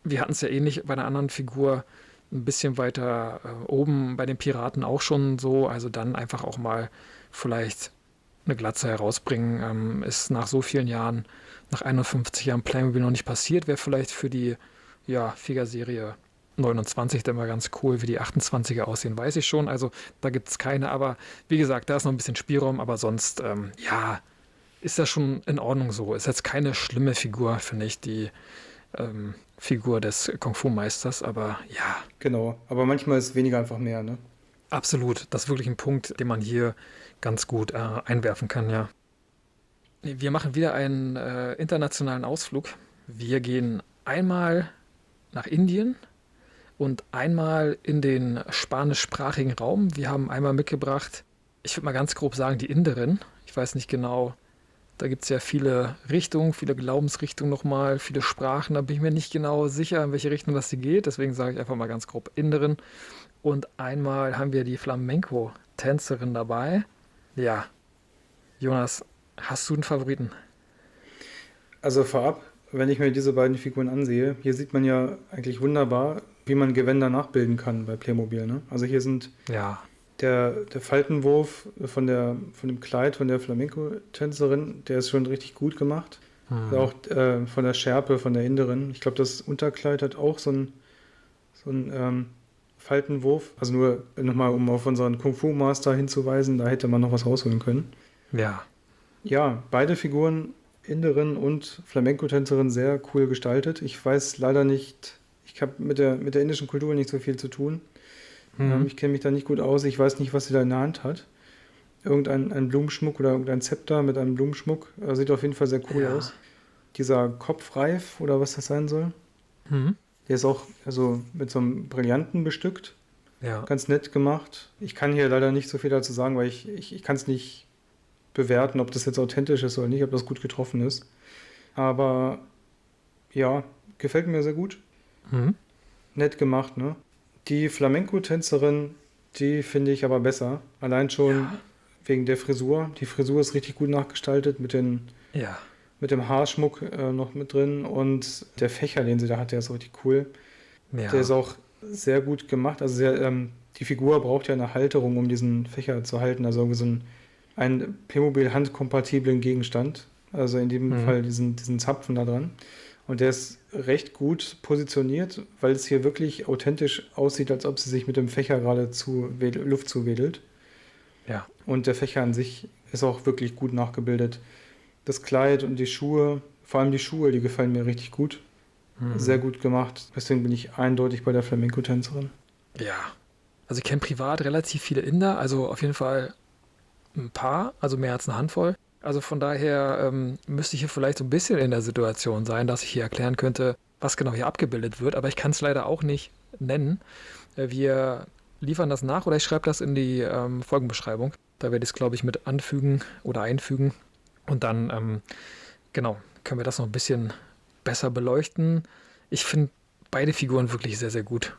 wir hatten es ja ähnlich bei einer anderen Figur ein bisschen weiter oben bei den Piraten auch schon so. Also dann einfach auch mal vielleicht eine Glatze herausbringen, ist nach so vielen Jahren nach 51 Jahren Playmobil noch nicht passiert. Wäre vielleicht für die Figur-Serie 29 dann mal ganz cool, wie die 28er aussehen, weiß ich schon. Also da gibt es keine, aber wie gesagt, da ist noch ein bisschen Spielraum, aber sonst, ist das schon in Ordnung so. Ist jetzt keine schlimme Figur, finde ich, die Figur des Kung-Fu-Meisters, aber ja, Genau, aber manchmal ist weniger einfach mehr, ne? absolut. Das ist wirklich ein Punkt, den man hier ganz gut einwerfen kann, ja. Wir machen wieder einen internationalen Ausflug. Wir gehen einmal nach Indien und einmal in den spanischsprachigen Raum. Wir haben einmal mitgebracht, ich würde mal ganz grob sagen, die Inderin. Ich weiß nicht genau, da gibt es ja viele Richtungen, viele Glaubensrichtungen nochmal, viele Sprachen. Da bin ich mir nicht genau sicher, in welche Richtung das hier geht. Deswegen sage ich einfach mal ganz grob Inderin. Und einmal haben wir die Flamenco-Tänzerin dabei. Ja, Jonas, hast du einen Favoriten? Also vorab, wenn ich mir diese beiden Figuren ansehe, hier sieht man ja eigentlich wunderbar, wie man Gewänder nachbilden kann bei Playmobil, ne? Also hier sind Ja, der Faltenwurf von dem Kleid von der Flamenco-Tänzerin, der ist schon richtig gut gemacht. Also hm. auch von der Schärpe von der Inderin. Ich glaube, das Unterkleid hat auch so einen Faltenwurf. Also nur nochmal, um auf unseren Kung-Fu-Master hinzuweisen, da hätte man noch was rausholen können. Ja, Ja, beide Figuren, Inderin und Flamenco-Tänzerin, sehr cool gestaltet. Ich weiß leider nicht, ich habe mit der indischen Kultur nicht so viel zu tun. hm. Ich kenne mich da nicht gut aus. Ich weiß nicht, was sie da in der Hand hat. Ein Blumenschmuck oder irgendein Zepter mit einem Blumenschmuck. Sieht auf jeden Fall sehr cool Ja, aus. Dieser Kopfreif oder was das sein soll, hm. der ist auch also mit so einem Brillanten bestückt. Ja, Ganz nett gemacht. Ich kann hier leider nicht so viel dazu sagen, weil ich kann es nicht bewerten, ob das jetzt authentisch ist oder nicht, ob das gut getroffen ist. Aber ja, gefällt mir sehr gut. hm. Nett gemacht, ne? Die Flamenco-Tänzerin, die finde ich aber besser. Allein schon Ja, wegen der Frisur. Die Frisur ist richtig gut nachgestaltet ja, mit dem Haarschmuck noch mit drin und der Fächer, den sie da hat, der ist richtig cool. Der ist ja, auch sehr gut gemacht. Also die Figur braucht ja eine Halterung, um diesen Fächer zu halten. Also irgendwie einen Playmobil-handkompatiblen Gegenstand. Also in dem hm. Fall diesen Zapfen da dran. Und der ist recht gut positioniert, weil es hier wirklich authentisch aussieht, als ob sie sich mit dem Fächer gerade Luft zuwedelt. Ja, Und der Fächer an sich ist auch wirklich gut nachgebildet. Das Kleid und die Schuhe, vor allem die Schuhe, die gefallen mir richtig gut. Sehr hm. gut gemacht. Deswegen bin ich eindeutig bei der Flamenco-Tänzerin. Ja. Also ich kenne privat relativ viele Inder, also auf jeden Fall ein paar, also mehr als eine Handvoll. Also von daher müsste ich hier vielleicht so ein bisschen in der Situation sein, dass ich hier erklären könnte, was genau hier abgebildet wird, aber ich kann es leider auch nicht nennen. Wir liefern das nach oder ich schreibe das in die Folgenbeschreibung. Da werde ich es, glaube ich, mit anfügen oder einfügen. Und dann, genau, können wir das noch ein bisschen besser beleuchten. Ich finde beide Figuren wirklich sehr, sehr gut.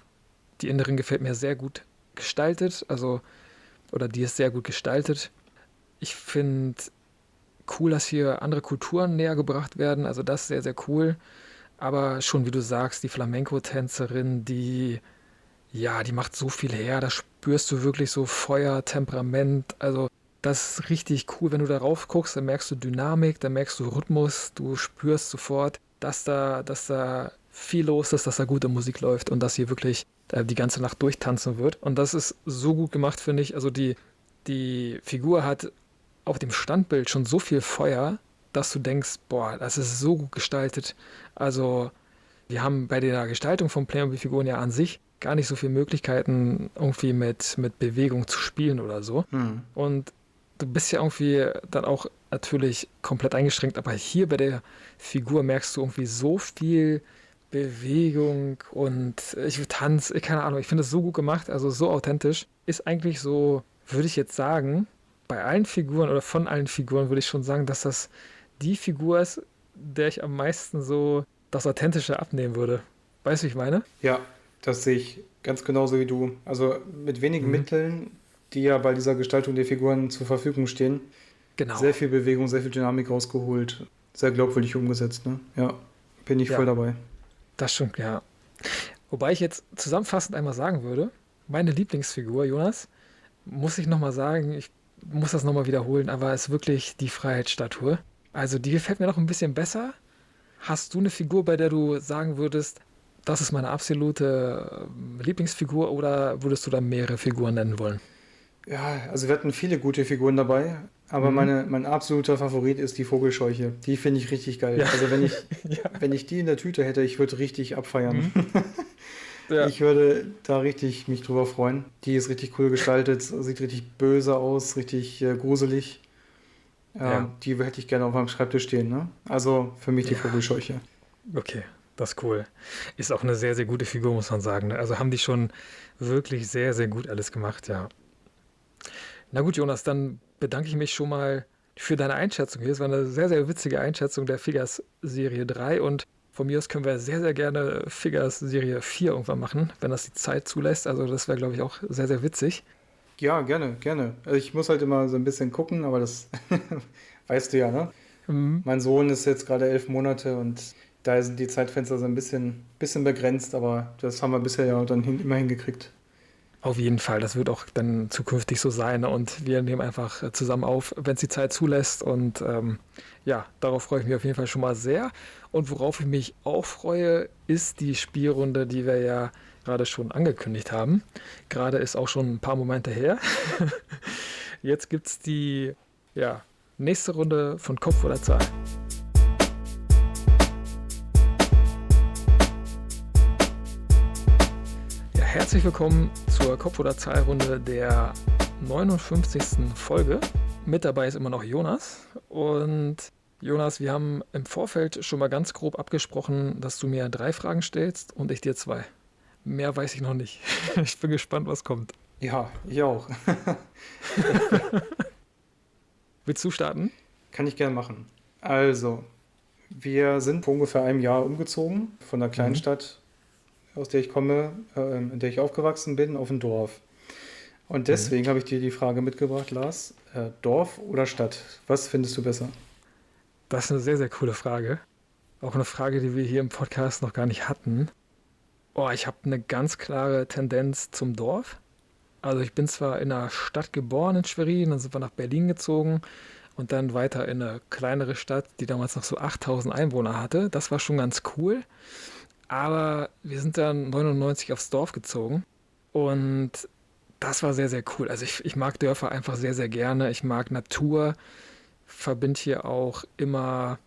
Die Inderin gefällt mir sehr gut gestaltet, also, oder die ist sehr gut gestaltet. Ich finde cool, dass hier andere Kulturen näher gebracht werden, also das ist sehr, sehr cool. Aber schon, wie du sagst, die Flamenco-Tänzerin, die macht so viel her, da spürst du wirklich so Feuer, Temperament, also das ist richtig cool, wenn du darauf guckst, dann merkst du Dynamik, dann merkst du Rhythmus, du spürst sofort, dass da viel los ist, dass da gute Musik läuft und dass hier wirklich die ganze Nacht durchtanzen wird. Und das ist so gut gemacht, finde ich. Also die Figur hat auf dem Standbild schon so viel Feuer, dass du denkst, boah, das ist so gut gestaltet. Also wir haben bei der Gestaltung von Playmobil-Figuren ja an sich gar nicht so viele Möglichkeiten, irgendwie mit Bewegung zu spielen oder so. Hm. Und du bist ja irgendwie dann auch natürlich komplett eingeschränkt, aber hier bei der Figur merkst du irgendwie so viel Bewegung und ich tanze, keine Ahnung, ich finde es so gut gemacht, also so authentisch. Ist eigentlich so, würde ich jetzt sagen, bei allen Figuren oder von allen Figuren würde ich schon sagen, dass das die Figur ist, der ich am meisten so das Authentische abnehmen würde. Weißt du, wie ich meine? Ja, das sehe ich ganz genauso wie du. Also mit wenigen Mhm. Mitteln, die ja bei dieser Gestaltung der Figuren zur Verfügung stehen, Genau. sehr viel Bewegung, sehr viel Dynamik rausgeholt. Sehr glaubwürdig umgesetzt, ne? Ja, bin ich voll Ja, dabei. das stimmt, ja. Wobei ich jetzt zusammenfassend einmal sagen würde, meine Lieblingsfigur, Jonas, muss ich nochmal sagen, ich muss das nochmal wiederholen, aber ist wirklich die Freiheitsstatue. Also die gefällt mir noch ein bisschen besser. Hast du eine Figur, bei der du sagen würdest, das ist meine absolute Lieblingsfigur oder würdest du da mehrere Figuren nennen wollen? Ja, also wir hatten viele gute Figuren dabei, aber Mhm. mein absoluter Favorit ist die Vogelscheuche. Die finde ich richtig geil. Ja, Also ja. wenn ich die in der Tüte hätte, ich würde richtig abfeiern. Mhm. Ja, Ich würde da richtig mich drüber freuen. Die ist richtig cool gestaltet, sieht richtig böse aus, richtig gruselig. ja, Die hätte ich gerne auf meinem Schreibtisch stehen, ne? Also für mich die ja. Vogelscheuche. Okay, das ist cool. Ist auch eine sehr, sehr gute Figur, muss man sagen. Ne? Also haben die schon wirklich sehr, sehr gut alles gemacht, ja. Na gut, Jonas, dann bedanke ich mich schon mal für deine Einschätzung hier. Es war eine sehr, sehr witzige Einschätzung der Figures Serie 3 und von mir aus können wir sehr, sehr gerne Figures Serie 4 irgendwann machen, wenn das die Zeit zulässt. Also das wäre, glaube ich, auch sehr, sehr witzig. Ja, gerne, gerne. Also ich muss halt immer so ein bisschen gucken, aber das weißt du ja, ne? Mhm. Mein Sohn ist jetzt gerade 11 Monate und da sind die Zeitfenster so ein bisschen begrenzt, aber das haben wir bisher ja dann immer hingekriegt. Auf jeden Fall, das wird auch dann zukünftig so sein. Ne? Und wir nehmen einfach zusammen auf, wenn es die Zeit zulässt. Und ja, darauf freue ich mich auf jeden Fall schon mal sehr. Und worauf ich mich auch freue, ist die Spielrunde, die wir ja gerade schon angekündigt haben. Gerade ist auch schon ein paar Momente her. Jetzt gibt es die ja, nächste Runde von Kopf oder Zahl. Ja, herzlich willkommen zur Kopf- oder Zahlrunde der 59. Folge. Mit dabei ist immer noch Jonas. Und Jonas, wir haben im Vorfeld schon mal ganz grob abgesprochen, dass du mir 3 Fragen stellst und ich dir 2. Mehr weiß ich noch nicht. Ich bin gespannt, was kommt. Ja, ich auch. Willst du starten? Kann ich gern machen. Also, wir sind vor ungefähr einem Jahr umgezogen von einer kleinen Mhm. Stadt, aus der ich komme, in der ich aufgewachsen bin, auf ein Dorf. Und Mhm. deswegen habe ich dir die Frage mitgebracht, Lars, Dorf oder Stadt? Was findest du besser? Das ist eine sehr, sehr coole Frage. Auch eine Frage, die wir hier im Podcast noch gar nicht hatten. Oh, ich habe eine ganz klare Tendenz zum Dorf. Also ich bin zwar in einer Stadt geboren, in Schwerin, dann sind wir nach Berlin gezogen und dann weiter in eine kleinere Stadt, die damals noch so 8000 Einwohner hatte. Das war schon ganz cool. Aber wir sind dann 99 aufs Dorf gezogen und das war sehr, sehr cool. Also ich mag Dörfer einfach sehr, sehr gerne. Ich mag Natur, verbinde hier auch immer,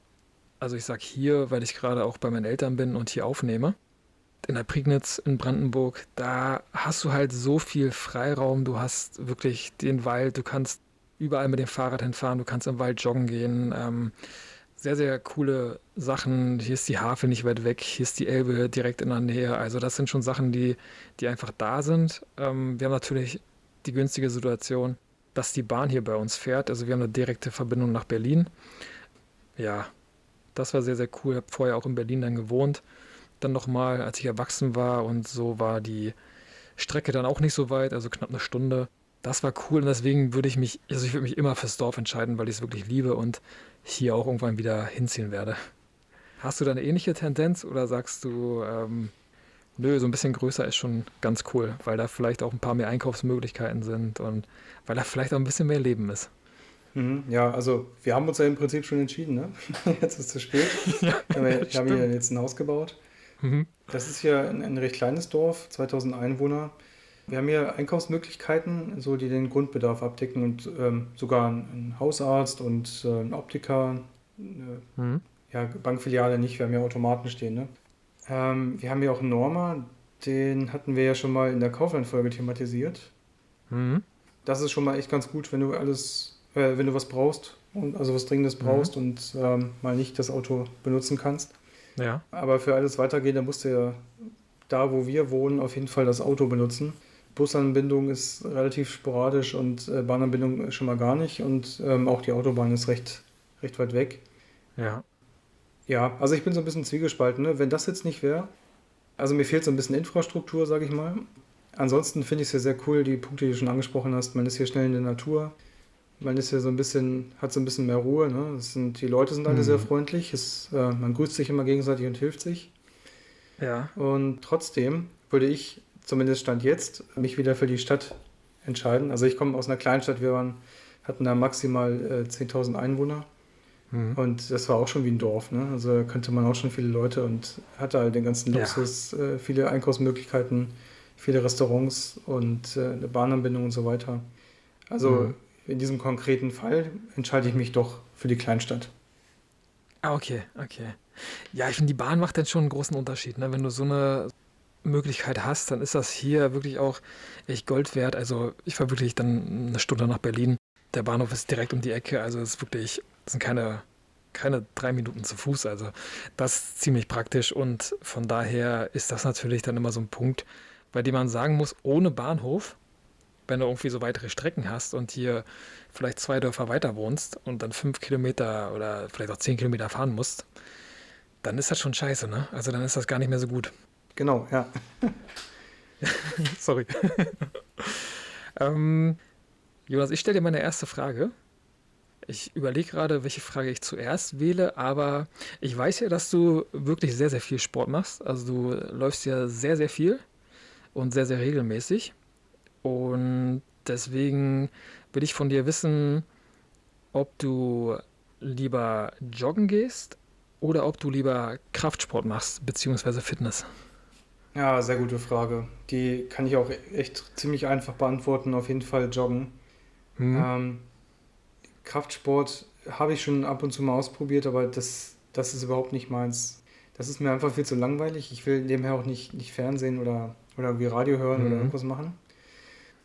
also ich sag hier, weil ich gerade auch bei meinen Eltern bin und hier aufnehme. In der Prignitz in Brandenburg, da hast du halt so viel Freiraum. Du hast wirklich den Wald, du kannst überall mit dem Fahrrad hinfahren, du kannst im Wald joggen gehen. Sehr, sehr coole Sachen. Hier ist die Havel nicht weit weg, hier ist die Elbe direkt in der Nähe. Also das sind schon Sachen, die einfach da sind. Wir haben natürlich die günstige Situation, dass die Bahn hier bei uns fährt. Also wir haben eine direkte Verbindung nach Berlin. Ja, das war sehr, sehr cool. Ich habe vorher auch in Berlin dann gewohnt. Dann nochmal, als ich erwachsen war und so war die Strecke dann auch nicht so weit, also knapp eine Stunde. Das war cool und deswegen also ich würde mich immer fürs Dorf entscheiden, weil ich es wirklich liebe und hier auch irgendwann wieder hinziehen werde. Hast du da eine ähnliche Tendenz oder sagst du, nö, so ein bisschen größer ist schon ganz cool, weil da vielleicht auch ein paar mehr Einkaufsmöglichkeiten sind und weil da vielleicht auch ein bisschen mehr Leben ist? Mhm, ja, also wir haben uns ja im Prinzip schon entschieden, ne? Jetzt ist es zu spät. Ja, Wir haben hier stimmt. jetzt ein Haus gebaut. Mhm. Das ist hier ein recht kleines Dorf, 2000 Einwohner. Wir haben hier Einkaufsmöglichkeiten, so die den Grundbedarf abdecken und sogar einen Hausarzt und einen Optiker, Mhm. ja, Bankfiliale nicht, wir haben ja Automaten stehen, ne? Wir haben hier auch einen Norma, den hatten wir ja schon mal in der Kaufland-Folge thematisiert. Mhm. Das ist schon mal echt ganz gut, wenn du was brauchst, also was Dringendes Mhm. brauchst und mal nicht das Auto benutzen kannst. Ja, Aber für alles Weitergehende musst du ja da, wo wir wohnen, auf jeden Fall das Auto benutzen. Busanbindung ist relativ sporadisch und Bahnanbindung schon mal gar nicht und auch die Autobahn ist recht weit weg. ja. Ja, also ich bin so ein bisschen zwiegespalten, ne? Wenn das jetzt nicht wäre, also mir fehlt so ein bisschen Infrastruktur, sage ich mal. Ansonsten finde ich es ja sehr cool, die Punkte, die du schon angesprochen hast. Man ist hier schnell in der Natur. Man ist hier so ein bisschen, hat so ein bisschen mehr Ruhe, ne? Die Leute sind alle sehr Mhm. freundlich. Man grüßt sich immer gegenseitig und hilft sich. Ja. Und trotzdem würde ich, zumindest Stand jetzt, mich wieder für die Stadt entscheiden. Also ich komme aus einer Kleinstadt, hatten da maximal 10.000 Einwohner. Mhm. Und das war auch schon wie ein Dorf, ne? Also da kannte man auch schon viele Leute und hatte halt den ganzen Ja. Luxus, viele Einkaufsmöglichkeiten, viele Restaurants und eine Bahnanbindung und so weiter. Also Mhm. in diesem konkreten Fall entscheide ich mich doch für die Kleinstadt. Ah, okay, okay. Ja, ich finde, die Bahn macht dann schon einen großen Unterschied, ne? Wenn du so eine Möglichkeit hast, dann ist das hier wirklich auch echt Gold wert. Also ich fahre wirklich dann eine Stunde nach Berlin. Der Bahnhof ist direkt um die Ecke, also es ist wirklich, es sind keine 3 Minuten zu Fuß. Also das ist ziemlich praktisch und von daher ist das natürlich dann immer so ein Punkt, bei dem man sagen muss, ohne Bahnhof, wenn du irgendwie so weitere Strecken hast und hier vielleicht 2 Dörfer weiter wohnst und dann 5 Kilometer oder vielleicht auch 10 Kilometer fahren musst, dann ist das schon scheiße, ne? Also dann ist das gar nicht mehr so gut. Genau, ja. Sorry. Ähm, Jonas, ich stelle dir meine erste Frage. Ich überlege gerade, welche Frage ich zuerst wähle, aber ich weiß ja, dass du wirklich sehr, sehr viel Sport machst. Also du läufst ja sehr, sehr viel und sehr, sehr regelmäßig. Und deswegen will ich von dir wissen, ob du lieber joggen gehst oder ob du lieber Kraftsport machst, beziehungsweise Fitness. Ja, sehr gute Frage. Die kann ich auch echt ziemlich einfach beantworten. Auf jeden Fall joggen. Hm? Ähm, Kraftsport habe ich schon ab und zu mal ausprobiert, aber das ist überhaupt nicht meins. Das ist mir einfach viel zu langweilig. Ich will nebenher auch nicht Fernsehen oder irgendwie Radio hören oder Hm. irgendwas machen.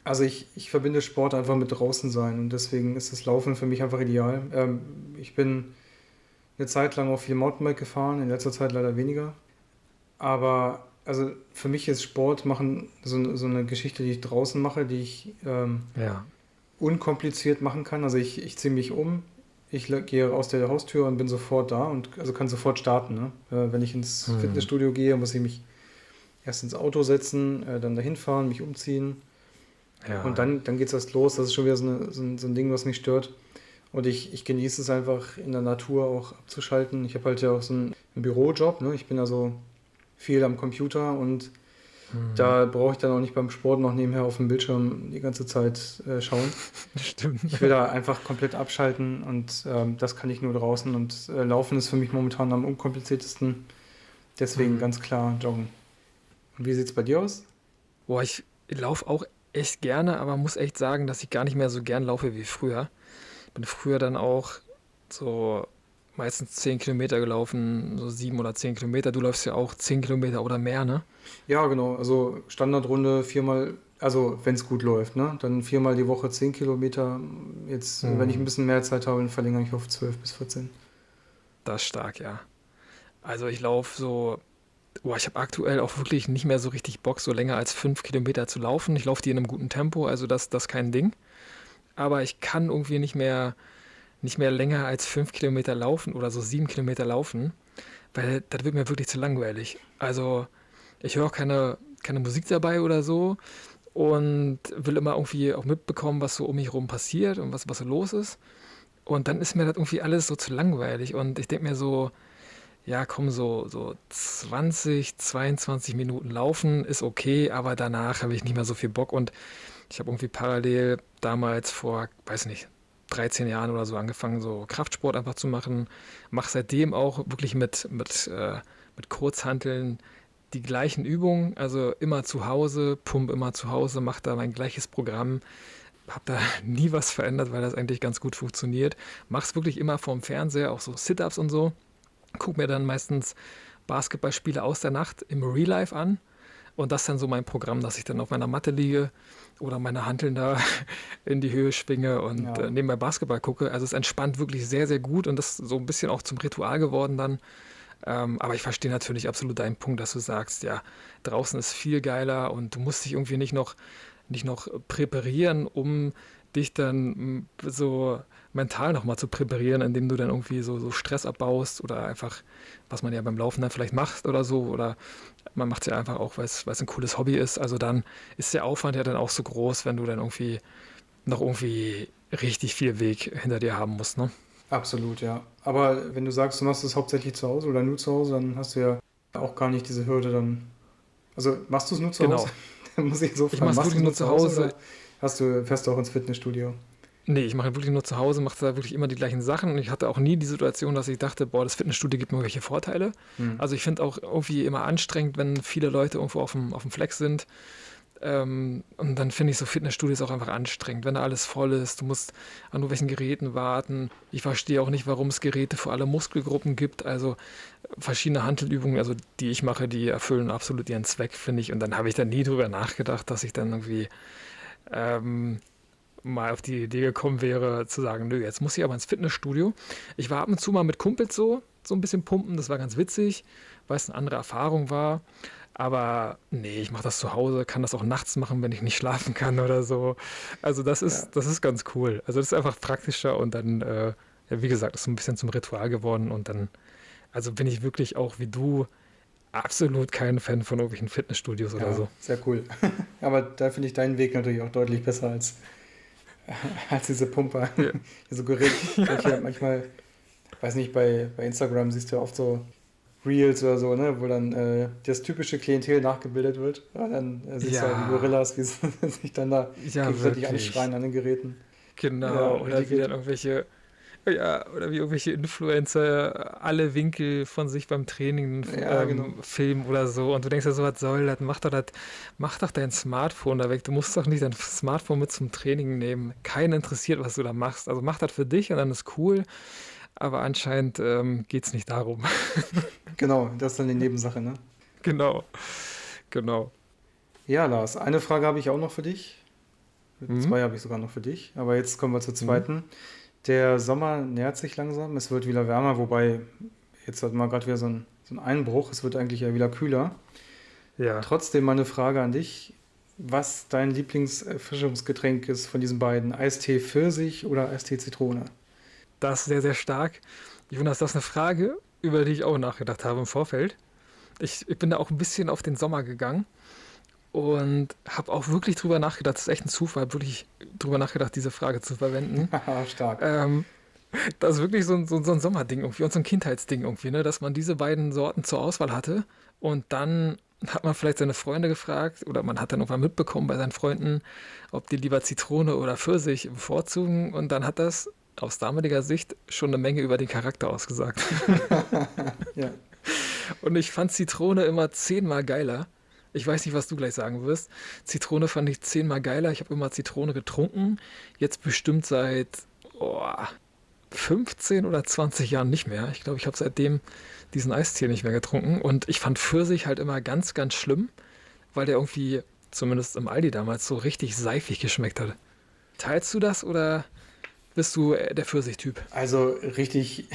Also ich verbinde Sport einfach mit draußen sein und deswegen ist das Laufen für mich einfach ideal. Ich bin eine Zeit lang auch viel Mountainbike gefahren, in letzter Zeit leider weniger. Aber also für mich ist Sport machen so eine Geschichte, die ich draußen mache, die ich Ja. unkompliziert machen kann. Also ich ziehe mich um, gehe aus der Haustür und bin sofort da und also kann sofort starten. Ne? Wenn ich ins Hm. Fitnessstudio gehe, muss ich mich erst ins Auto setzen, dann dahin fahren, mich umziehen und Ja. dann geht es erst los. Das ist schon wieder so ein Ding, was mich stört. Und ich genieße es einfach in der Natur auch abzuschalten. Ich habe halt ja auch so einen Bürojob. Ne? Ich bin also viel am Computer und Hm. da brauche ich dann auch nicht beim Sport noch nebenher auf dem Bildschirm die ganze Zeit schauen. Stimmt. Ich will da einfach komplett abschalten und das kann ich nur draußen und Laufen ist für mich momentan am unkompliziertesten. Deswegen Hm. ganz klar joggen. Und wie sieht es bei dir aus? Boah, ich laufe auch echt gerne, aber muss echt sagen, dass ich gar nicht mehr so gern laufe wie früher. Ich bin früher dann auch so meistens 10 Kilometer gelaufen, so 7 oder 10 Kilometer. Du läufst ja auch 10 Kilometer oder mehr, ne? Ja, genau. Also Standardrunde viermal, also wenn es gut läuft, ne? Dann viermal die Woche 10 Kilometer. Jetzt, wenn ich ein Hm. bisschen mehr Zeit habe, dann verlängere ich auf 12 bis 14. Das ist stark, ja. Also ich laufe so, boah, ich habe aktuell auch wirklich nicht mehr so richtig Bock, so länger als 5 Kilometer zu laufen. Ich laufe die in einem guten Tempo, also das ist kein Ding. Aber ich kann irgendwie nicht mehr länger als 5 Kilometer laufen oder so 7 Kilometer laufen, weil das wird mir wirklich zu langweilig. Also ich höre auch keine Musik dabei oder so und will immer irgendwie auch mitbekommen, was so um mich herum passiert und was so los ist. Und dann ist mir das irgendwie alles so zu langweilig. Und ich denke mir so, ja, komm, so 20, 22 Minuten laufen ist okay, aber danach habe ich nicht mehr so viel Bock. Und ich habe irgendwie parallel damals vor, weiß nicht, 13 Jahren oder so angefangen, so Kraftsport einfach zu machen. Mache seitdem auch wirklich mit Kurzhanteln die gleichen Übungen, also immer zu Hause, pump immer zu Hause, mache da mein gleiches Programm. Habe da nie was verändert, weil das eigentlich ganz gut funktioniert. Mache es wirklich immer vorm Fernseher, auch so Sit-Ups und so. Gucke mir dann meistens Basketballspiele aus der Nacht im Real Life an. Und das ist dann so mein Programm, dass ich dann auf meiner Matte liege oder meine Hanteln da in die Höhe schwinge und Ja, nebenbei Basketball gucke. Also es entspannt wirklich sehr, sehr gut und das ist so ein bisschen auch zum Ritual geworden dann. Aber ich verstehe natürlich absolut deinen Punkt, dass du sagst, ja, draußen ist viel geiler und du musst dich irgendwie nicht noch präparieren, um dich dann so mental nochmal zu präparieren, indem du dann irgendwie so Stress abbaust oder einfach, was man ja beim Laufen dann vielleicht macht oder so, oder man macht es ja einfach auch, weil es ein cooles Hobby ist. Also dann ist der Aufwand ja dann auch so groß, wenn du dann irgendwie noch irgendwie richtig viel Weg hinter dir haben musst, ne? absolut, ja. Aber wenn du sagst, du machst es hauptsächlich zu Hause oder nur zu Hause, dann hast du ja auch gar nicht diese Hürde dann. Also machst du es nur zu Hause? Genau. Dann muss ich so Ich fragen, mache es machst du es wirklich nur nur zu zu Hause Hause. oder fährst du auch ins Fitnessstudio? Nee, ich mache wirklich nur zu Hause, mache da wirklich immer die gleichen Sachen und ich hatte auch nie die Situation, dass ich dachte, boah, das Fitnessstudio gibt mir welche Vorteile. Hm. Also ich finde auch irgendwie immer anstrengend, wenn viele Leute irgendwo auf dem Flex sind. Und dann finde ich so Fitnessstudios auch einfach anstrengend, wenn da alles voll ist. Du musst an irgendwelchen Geräten warten. Ich verstehe auch nicht, warum es Geräte für alle Muskelgruppen gibt. Also verschiedene Hantelübungen, also die ich mache, die erfüllen absolut ihren Zweck, finde ich. Und dann habe ich da nie drüber nachgedacht, dass ich dann irgendwie ähm, mal auf die Idee gekommen wäre, zu sagen, nö, jetzt muss ich aber ins Fitnessstudio. Ich war ab und zu mal mit Kumpels so ein bisschen pumpen, das war ganz witzig, weil es eine andere Erfahrung war. Aber nee, ich mache das zu Hause, kann das auch nachts machen, wenn ich nicht schlafen kann oder so. Also Ja, das ist ganz cool. Also das ist einfach praktischer und dann, ja, wie gesagt, ist so ein bisschen zum Ritual geworden und dann, also bin ich wirklich auch wie du absolut kein Fan von irgendwelchen Fitnessstudios oder ja, so. sehr cool. Aber da finde ich deinen Weg natürlich auch deutlich besser als diese Pumper. Ja, So Geräte, welche manchmal, weiß nicht, bei Instagram siehst du ja oft so Reels oder so, ne, wo dann das typische Klientel nachgebildet wird. Ja, dann siehst du halt die ja, Gorillas, wie sie sich dann da ja, gegenseitig wirklich. anschreien an den Geräten. Ja, Genau, oder richtig wie dann gut. irgendwelche, ja, oder wie irgendwelche Influencer alle Winkel von sich beim Training Ja, genau. filmen oder so. Und du denkst ja so, was soll das? Mach doch dein Smartphone da weg. Du musst doch nicht dein Smartphone mit zum Training nehmen. Keinen interessiert, was du da machst. Also mach das für dich und dann ist cool. Aber anscheinend geht es nicht darum. Genau, das ist dann die Nebensache, ne? Genau, genau. Ja, Lars, eine Frage habe ich auch noch für dich. Mhm. Zwei habe ich sogar noch für dich. Aber jetzt kommen wir zur Mhm. zweiten. Der Sommer nähert sich langsam. Es wird wieder wärmer, wobei jetzt hat man gerade wieder so einen Einbruch. Es wird eigentlich ja wieder kühler. Ja, Trotzdem meine Frage an dich, was dein Lieblingserfrischungsgetränk ist von diesen beiden. Eistee Pfirsich oder Eistee Zitrone? das ist sehr, sehr stark. Jonas, das ist eine Frage, über die ich auch nachgedacht habe im Vorfeld. Ich bin da auch ein bisschen auf den Sommer gegangen und habe auch wirklich drüber nachgedacht, das ist echt ein Zufall, hab wirklich drüber nachgedacht, diese Frage zu verwenden. Haha, stark. Ähm, Das ist wirklich so ein Sommerding irgendwie und so ein Kindheitsding irgendwie, ne? Dass man diese beiden Sorten zur Auswahl hatte und dann hat man vielleicht seine Freunde gefragt oder man hat dann irgendwann mitbekommen bei seinen Freunden, ob die lieber Zitrone oder Pfirsich bevorzugen und dann hat das aus damaliger Sicht schon eine Menge über den Charakter ausgesagt. Ja. Und ich fand Zitrone immer 10-mal geiler. Ich weiß nicht, was du gleich sagen wirst. Zitrone fand ich 10-mal geiler. Ich habe immer Zitrone getrunken. Jetzt bestimmt seit oh, 15 oder 20 Jahren nicht mehr. Ich glaube, ich habe seitdem diesen Eistee nicht mehr getrunken. Und ich fand Pfirsich halt immer ganz, ganz schlimm, weil der irgendwie, zumindest im Aldi damals, so richtig seifig geschmeckt hat. Teilst du das oder bist du der Pfirsich-Typ? Also richtig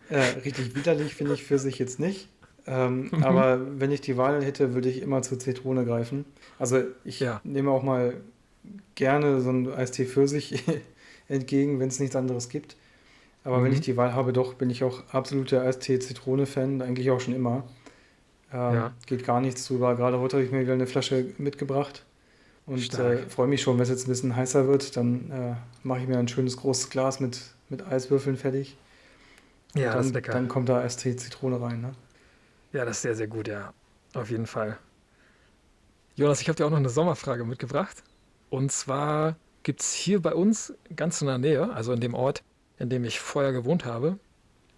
widerlich finde ich Pfirsich jetzt nicht. Mhm. Aber wenn ich die Wahl hätte, würde ich immer zur Zitrone greifen. Also ich Ja. nehme auch mal gerne so einen Eistee Pfirsich entgegen, wenn es nichts anderes gibt. Aber wenn ich Mhm. die Wahl habe, doch, bin ich auch absoluter Eistee-Zitrone-Fan, eigentlich auch schon immer. Ja. Geht gar nichts drüber. Gerade heute habe ich mir wieder eine Flasche mitgebracht und Stark. freue mich schon, wenn es jetzt ein bisschen heißer wird. Dann mache ich mir ein schönes großes Glas mit Eiswürfeln fertig. Und Ja, das ist dann lecker. kommt da Eistee-Zitrone rein. Ne? Ja, das ist sehr, sehr gut, ja. Auf jeden Fall. Jonas, ich habe dir auch noch eine Sommerfrage mitgebracht. Und zwar gibt es hier bei uns ganz in der Nähe, also in dem Ort, in dem ich vorher gewohnt habe,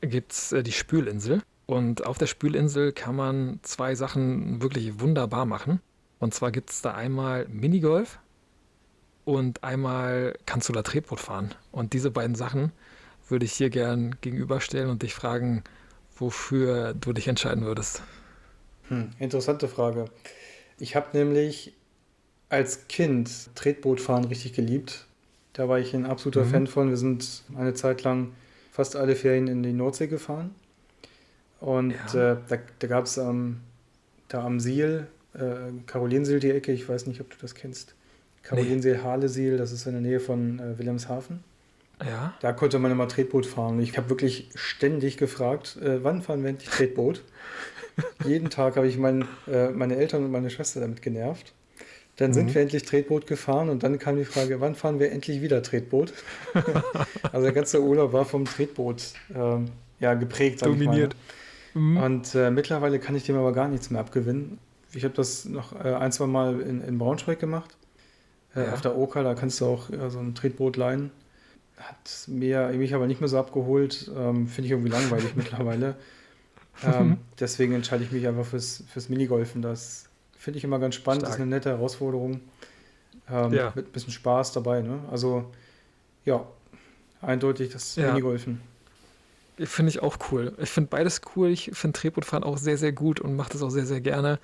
gibt es die Spülinsel. Und auf der Spülinsel kann man zwei Sachen wirklich wunderbar machen. Und zwar gibt es da einmal Minigolf und einmal kannst du da Tretboot fahren. Und diese beiden Sachen würde ich hier gern gegenüberstellen und dich fragen, wofür du dich entscheiden würdest. Interessante Frage. Ich habe nämlich als Kind Tretbootfahren richtig geliebt. Da war ich ein absoluter Mhm. Fan von. Wir sind eine Zeit lang fast alle Ferien in die Nordsee gefahren. Und Ja. da gab es da am Siel, Karolinsiel die Ecke, ich weiß nicht, ob du das kennst. Nee. Karolinsiel, Halesiel, das ist in der Nähe von Wilhelmshaven. Ja. Da konnte man immer Tretboot fahren. Und ich habe wirklich ständig gefragt, wann fahren wir endlich Tretboot? Jeden Tag habe ich meine Eltern und meine Schwester damit genervt. Dann sind Mhm. wir endlich Tretboot gefahren und dann kam die Frage, wann fahren wir endlich wieder Tretboot? Also der ganze Urlaub war vom Tretboot ja, geprägt, sage ich mal. Ne? Dominiert. Mhm. Und mittlerweile kann ich dem aber gar nichts mehr abgewinnen. Ich habe das noch ein, zwei Mal in Braunschweig gemacht. Auf Ja. der Oka, da kannst du auch so ein Tretboot leihen. Hat mich aber nicht mehr so abgeholt. Finde ich irgendwie langweilig mittlerweile. Deswegen entscheide ich mich einfach fürs Minigolfen. Das finde ich immer ganz spannend. Das ist Stark. eine nette Herausforderung. Ja, Mit ein bisschen Spaß dabei. Ne? Also ja, eindeutig das ja. Minigolfen. Finde ich auch cool. Ich finde beides cool. Ich finde Tretbootfahren auch sehr, sehr gut und mache das auch sehr, sehr gerne.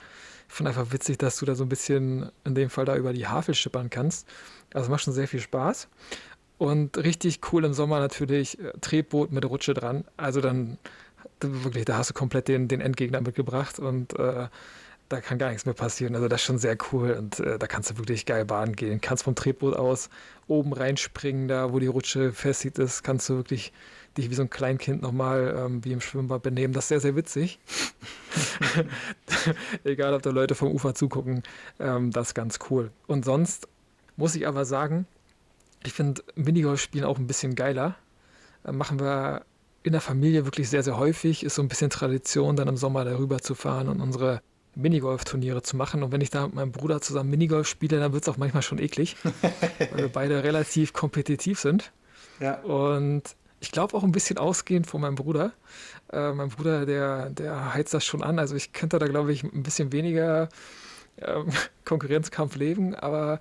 Ich finde einfach witzig, dass du da so ein bisschen in dem Fall da über die Havel schippern kannst. Also macht schon sehr viel Spaß. Und richtig cool im Sommer natürlich Tretboot mit Rutsche dran. Also dann wirklich, da hast du komplett den Endgegner mitgebracht und da kann gar nichts mehr passieren. Also das ist schon sehr cool und da kannst du wirklich geil baden gehen. Kannst vom Tretboot aus oben reinspringen, da wo die Rutsche festigt ist, kannst du wirklich dich wie so ein Kleinkind nochmal wie im Schwimmbad benehmen. Das ist sehr, sehr witzig. Egal, ob da Leute vom Ufer zugucken, das ist ganz cool. Und sonst muss ich aber sagen, ich finde Minigolf spielen auch ein bisschen geiler. Machen wir in der Familie wirklich sehr, sehr häufig. Ist so ein bisschen Tradition, dann im Sommer darüber zu fahren und unsere Minigolf-Turniere zu machen. Und wenn ich da mit meinem Bruder zusammen Minigolf spiele, dann wird es auch manchmal schon eklig, weil wir beide relativ kompetitiv sind. Ja, Und ich glaube auch ein bisschen ausgehend von meinem Bruder. Mein Bruder, der heizt das schon an. Also ich könnte da, glaube ich, ein bisschen weniger ähm, Konkurrenzkampf leben, aber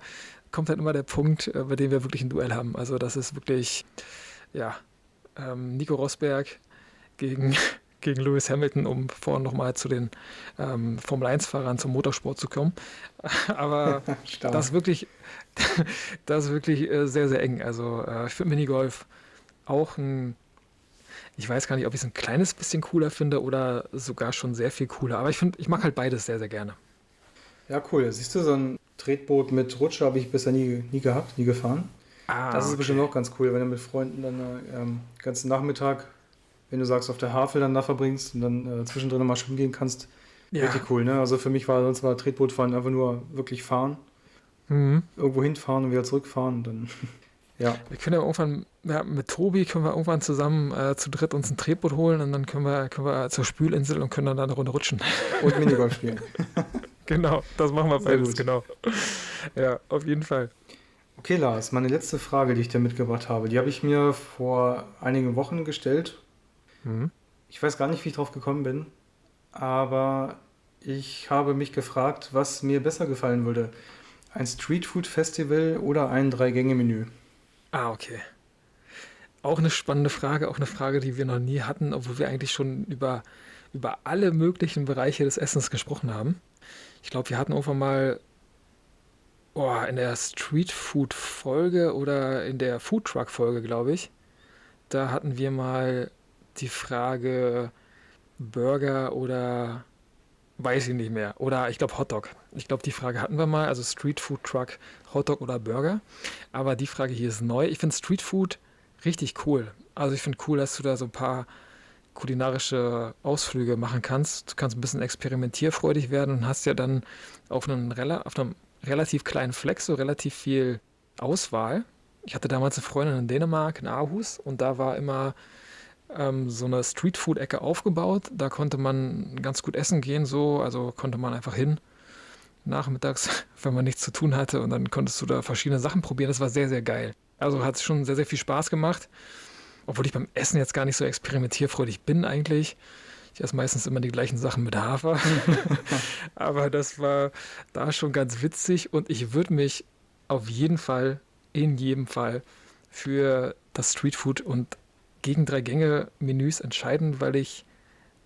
kommt halt immer der Punkt, bei dem wir wirklich ein Duell haben. Also das ist wirklich, ja, Nico Rosberg gegen, gegen Lewis Hamilton, um vorhin nochmal zu den Formel-1-Fahrern zum Motorsport zu kommen. Aber das stark. ist wirklich, das ist wirklich sehr, sehr eng. Also ich finde Minigolf auch ich weiß gar nicht, ob ich es ein kleines bisschen cooler finde oder sogar schon sehr viel cooler. Aber ich mag halt beides sehr, sehr gerne. Ja, cool. Siehst du, so ein Tretboot mit Rutsche habe ich bisher nie gehabt, nie gefahren. Das Ah, ist bestimmt okay. auch ganz cool, wenn du mit Freunden dann ganzen Nachmittag, wenn du sagst, auf der Havel dann da verbringst und dann zwischendrin mal schwimmen gehen kannst. Ja. Richtig cool, ne? Also für mich war sonst war Tretbootfahren einfach nur wirklich fahren, Mhm. irgendwo hinfahren und wieder zurückfahren. Dann, ja, Wir können ja irgendwann, ja, mit Tobi können wir irgendwann zusammen zu dritt uns ein Tretboot holen und dann können wir zur Spülinsel und können dann da eine Runde rutschen. und Minigolf spielen. Genau, das machen wir Sehr beides, gut. genau. Ja, auf jeden Fall. Okay, Lars, meine letzte Frage, die ich dir mitgebracht habe, die habe ich mir vor einigen Wochen gestellt. Mhm. Ich weiß gar nicht, wie ich drauf gekommen bin, aber ich habe mich gefragt, was mir besser gefallen würde. Ein Streetfood-Festival oder ein Drei-Gänge-Menü? Ah, okay. Auch eine spannende Frage, auch eine Frage, die wir noch nie hatten, obwohl wir eigentlich schon über alle möglichen Bereiche des Essens gesprochen haben. Ich glaube, wir hatten irgendwann mal in der Streetfood-Folge oder in der Foodtruck-Folge, glaube ich, da hatten wir mal die Frage Burger oder weiß ich nicht mehr. Oder ich glaube Hotdog. Ich glaube, die Frage hatten wir mal, also Streetfood-Truck, Hotdog oder Burger. Aber die Frage hier ist neu. Ich finde Streetfood richtig cool. Also ich finde cool, dass du da so ein paar kulinarische Ausflüge machen kannst. Du kannst ein bisschen experimentierfreudig werden und hast ja dann auf einem relativ kleinen Fleck so relativ viel Auswahl. Ich hatte damals eine Freundin in Dänemark, in Aarhus, und da war immer so eine Streetfood-Ecke aufgebaut. Da konnte man ganz gut essen gehen, so. Also konnte man einfach hin nachmittags, wenn man nichts zu tun hatte, und dann konntest du da verschiedene Sachen probieren. Das war sehr, sehr geil. Also hat es schon sehr, sehr viel Spaß gemacht. Obwohl ich beim Essen jetzt gar nicht so experimentierfreudig bin eigentlich. Ich esse meistens immer die gleichen Sachen mit Hafer. Aber das war da schon ganz witzig und ich würde mich auf jeden Fall, in jedem Fall, für das Streetfood und gegen Drei-Gänge-Menüs entscheiden, weil ich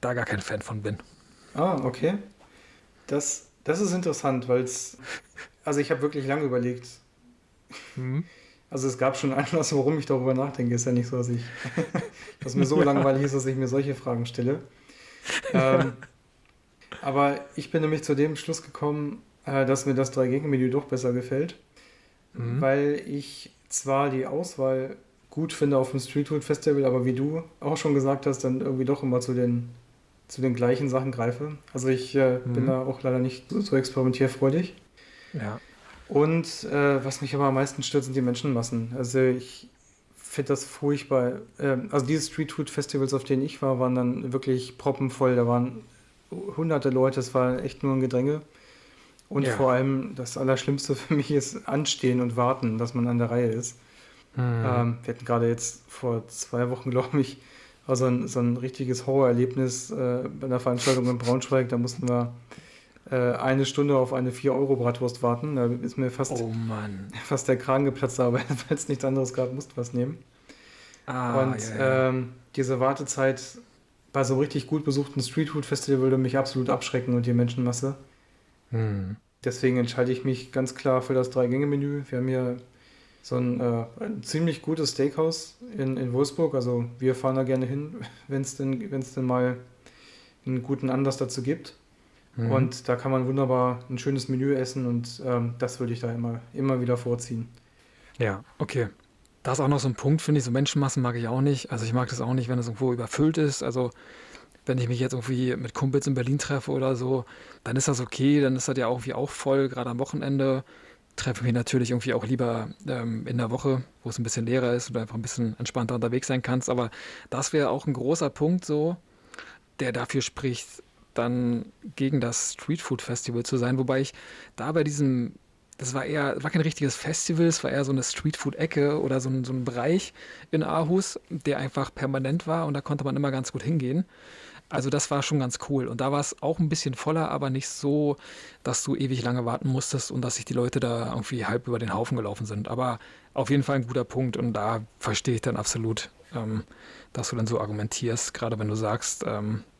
da gar kein Fan von bin. Ah, okay. Das ist interessant, weil also ich habe wirklich lange überlegt. Hm? Also es gab schon Anlass, warum ich darüber nachdenke. Ist ja nicht so, dass mir so Ja, langweilig ist, dass ich mir solche Fragen stelle. Ähm, aber ich bin nämlich zu dem Schluss gekommen, dass mir das Drei-Gänge-Menü doch besser gefällt, hm? weil ich zwar die Auswahl gut finde auf dem Streetfood Festival, aber wie du auch schon gesagt hast, dann irgendwie doch immer zu den gleichen Sachen greife. Also ich bin Hm? da auch leider nicht so experimentierfreudig. Ja, Und was mich aber am meisten stört, sind die Menschenmassen. Also ich finde das furchtbar. Also diese Streetfood-Festivals, auf denen ich war, waren dann wirklich proppenvoll. Da waren hunderte Leute, es war echt nur ein Gedränge. Und Ja. vor allem das Allerschlimmste für mich ist Anstehen und Warten, dass man an der Reihe ist. Mhm. Wir hatten gerade jetzt vor 2 Wochen, glaube ich, war so ein richtiges Horrorerlebnis bei einer Veranstaltung in Braunschweig. Da mussten wir 1 Stunde auf eine 4 € Bratwurst warten. Da ist mir fast, Oh Mann. fast der Kragen geplatzt, aber weil es nichts anderes gab, mussten wir was nehmen. Ah, Und ja, ja. diese Wartezeit bei so einem richtig gut besuchten Streetfood-Festival würde mich absolut abschrecken und die Menschenmasse. Mhm. Deswegen entscheide ich mich ganz klar für das Drei-Gänge-Menü. Wir haben hier so ein ziemlich gutes Steakhouse in Wolfsburg. Also wir fahren da gerne hin, wenn es denn mal einen guten Anlass dazu gibt. Mhm. Und da kann man wunderbar ein schönes Menü essen und das würde ich da immer wieder vorziehen. Ja, okay. Da ist auch noch so ein Punkt, finde ich, so Menschenmassen mag ich auch nicht. Also ich mag das auch nicht, wenn es irgendwo überfüllt ist. Also wenn ich mich jetzt irgendwie mit Kumpels in Berlin treffe oder so, dann ist das okay, dann ist das ja auch irgendwie auch voll, gerade am Wochenende. Treffe mich natürlich irgendwie auch lieber in der Woche, wo es ein bisschen leerer ist und du einfach ein bisschen entspannter unterwegs sein kannst. Aber das wäre auch ein großer Punkt so, der dafür spricht, dann gegen das Streetfood Festival zu sein. Wobei ich da bei diesem, war kein richtiges Festival, es war eher so eine Streetfood-Ecke oder so ein Bereich in Aarhus, der einfach permanent war und da konnte man immer ganz gut hingehen. Also das war schon ganz cool. Und da war es auch ein bisschen voller, aber nicht so, dass du ewig lange warten musstest und dass sich die Leute da irgendwie halb über den Haufen gelaufen sind. Aber auf jeden Fall ein guter Punkt und da verstehe ich dann absolut, dass du dann so argumentierst, gerade wenn du sagst,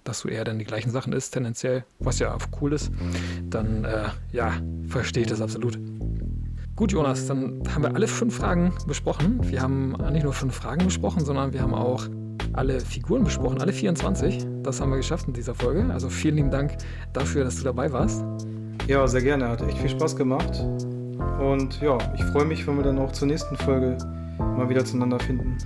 dass du eher dann die gleichen Sachen isst, tendenziell, was ja cool ist, dann ja, verstehe ich das absolut. Gut, Jonas, dann haben wir alle 5 Fragen besprochen. Wir haben nicht nur 5 Fragen besprochen, sondern wir haben auch alle Figuren besprochen, alle 24. Das haben wir geschafft in dieser Folge. Also vielen lieben Dank dafür, dass du dabei warst. Ja, sehr gerne. Hat echt viel Spaß gemacht. Und ja, ich freue mich, wenn wir dann auch zur nächsten Folge mal wieder zueinander finden.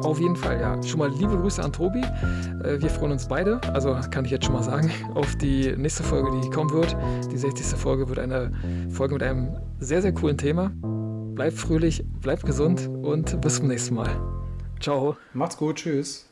Auf jeden Fall, ja. Schon mal liebe Grüße an Tobi. Wir freuen uns beide, also kann ich jetzt schon mal sagen, auf die nächste Folge, die kommen wird. Die 60. Folge wird eine Folge mit einem sehr, sehr coolen Thema. Bleibt fröhlich, bleibt gesund und bis zum nächsten Mal. Ciao. Macht's gut, tschüss.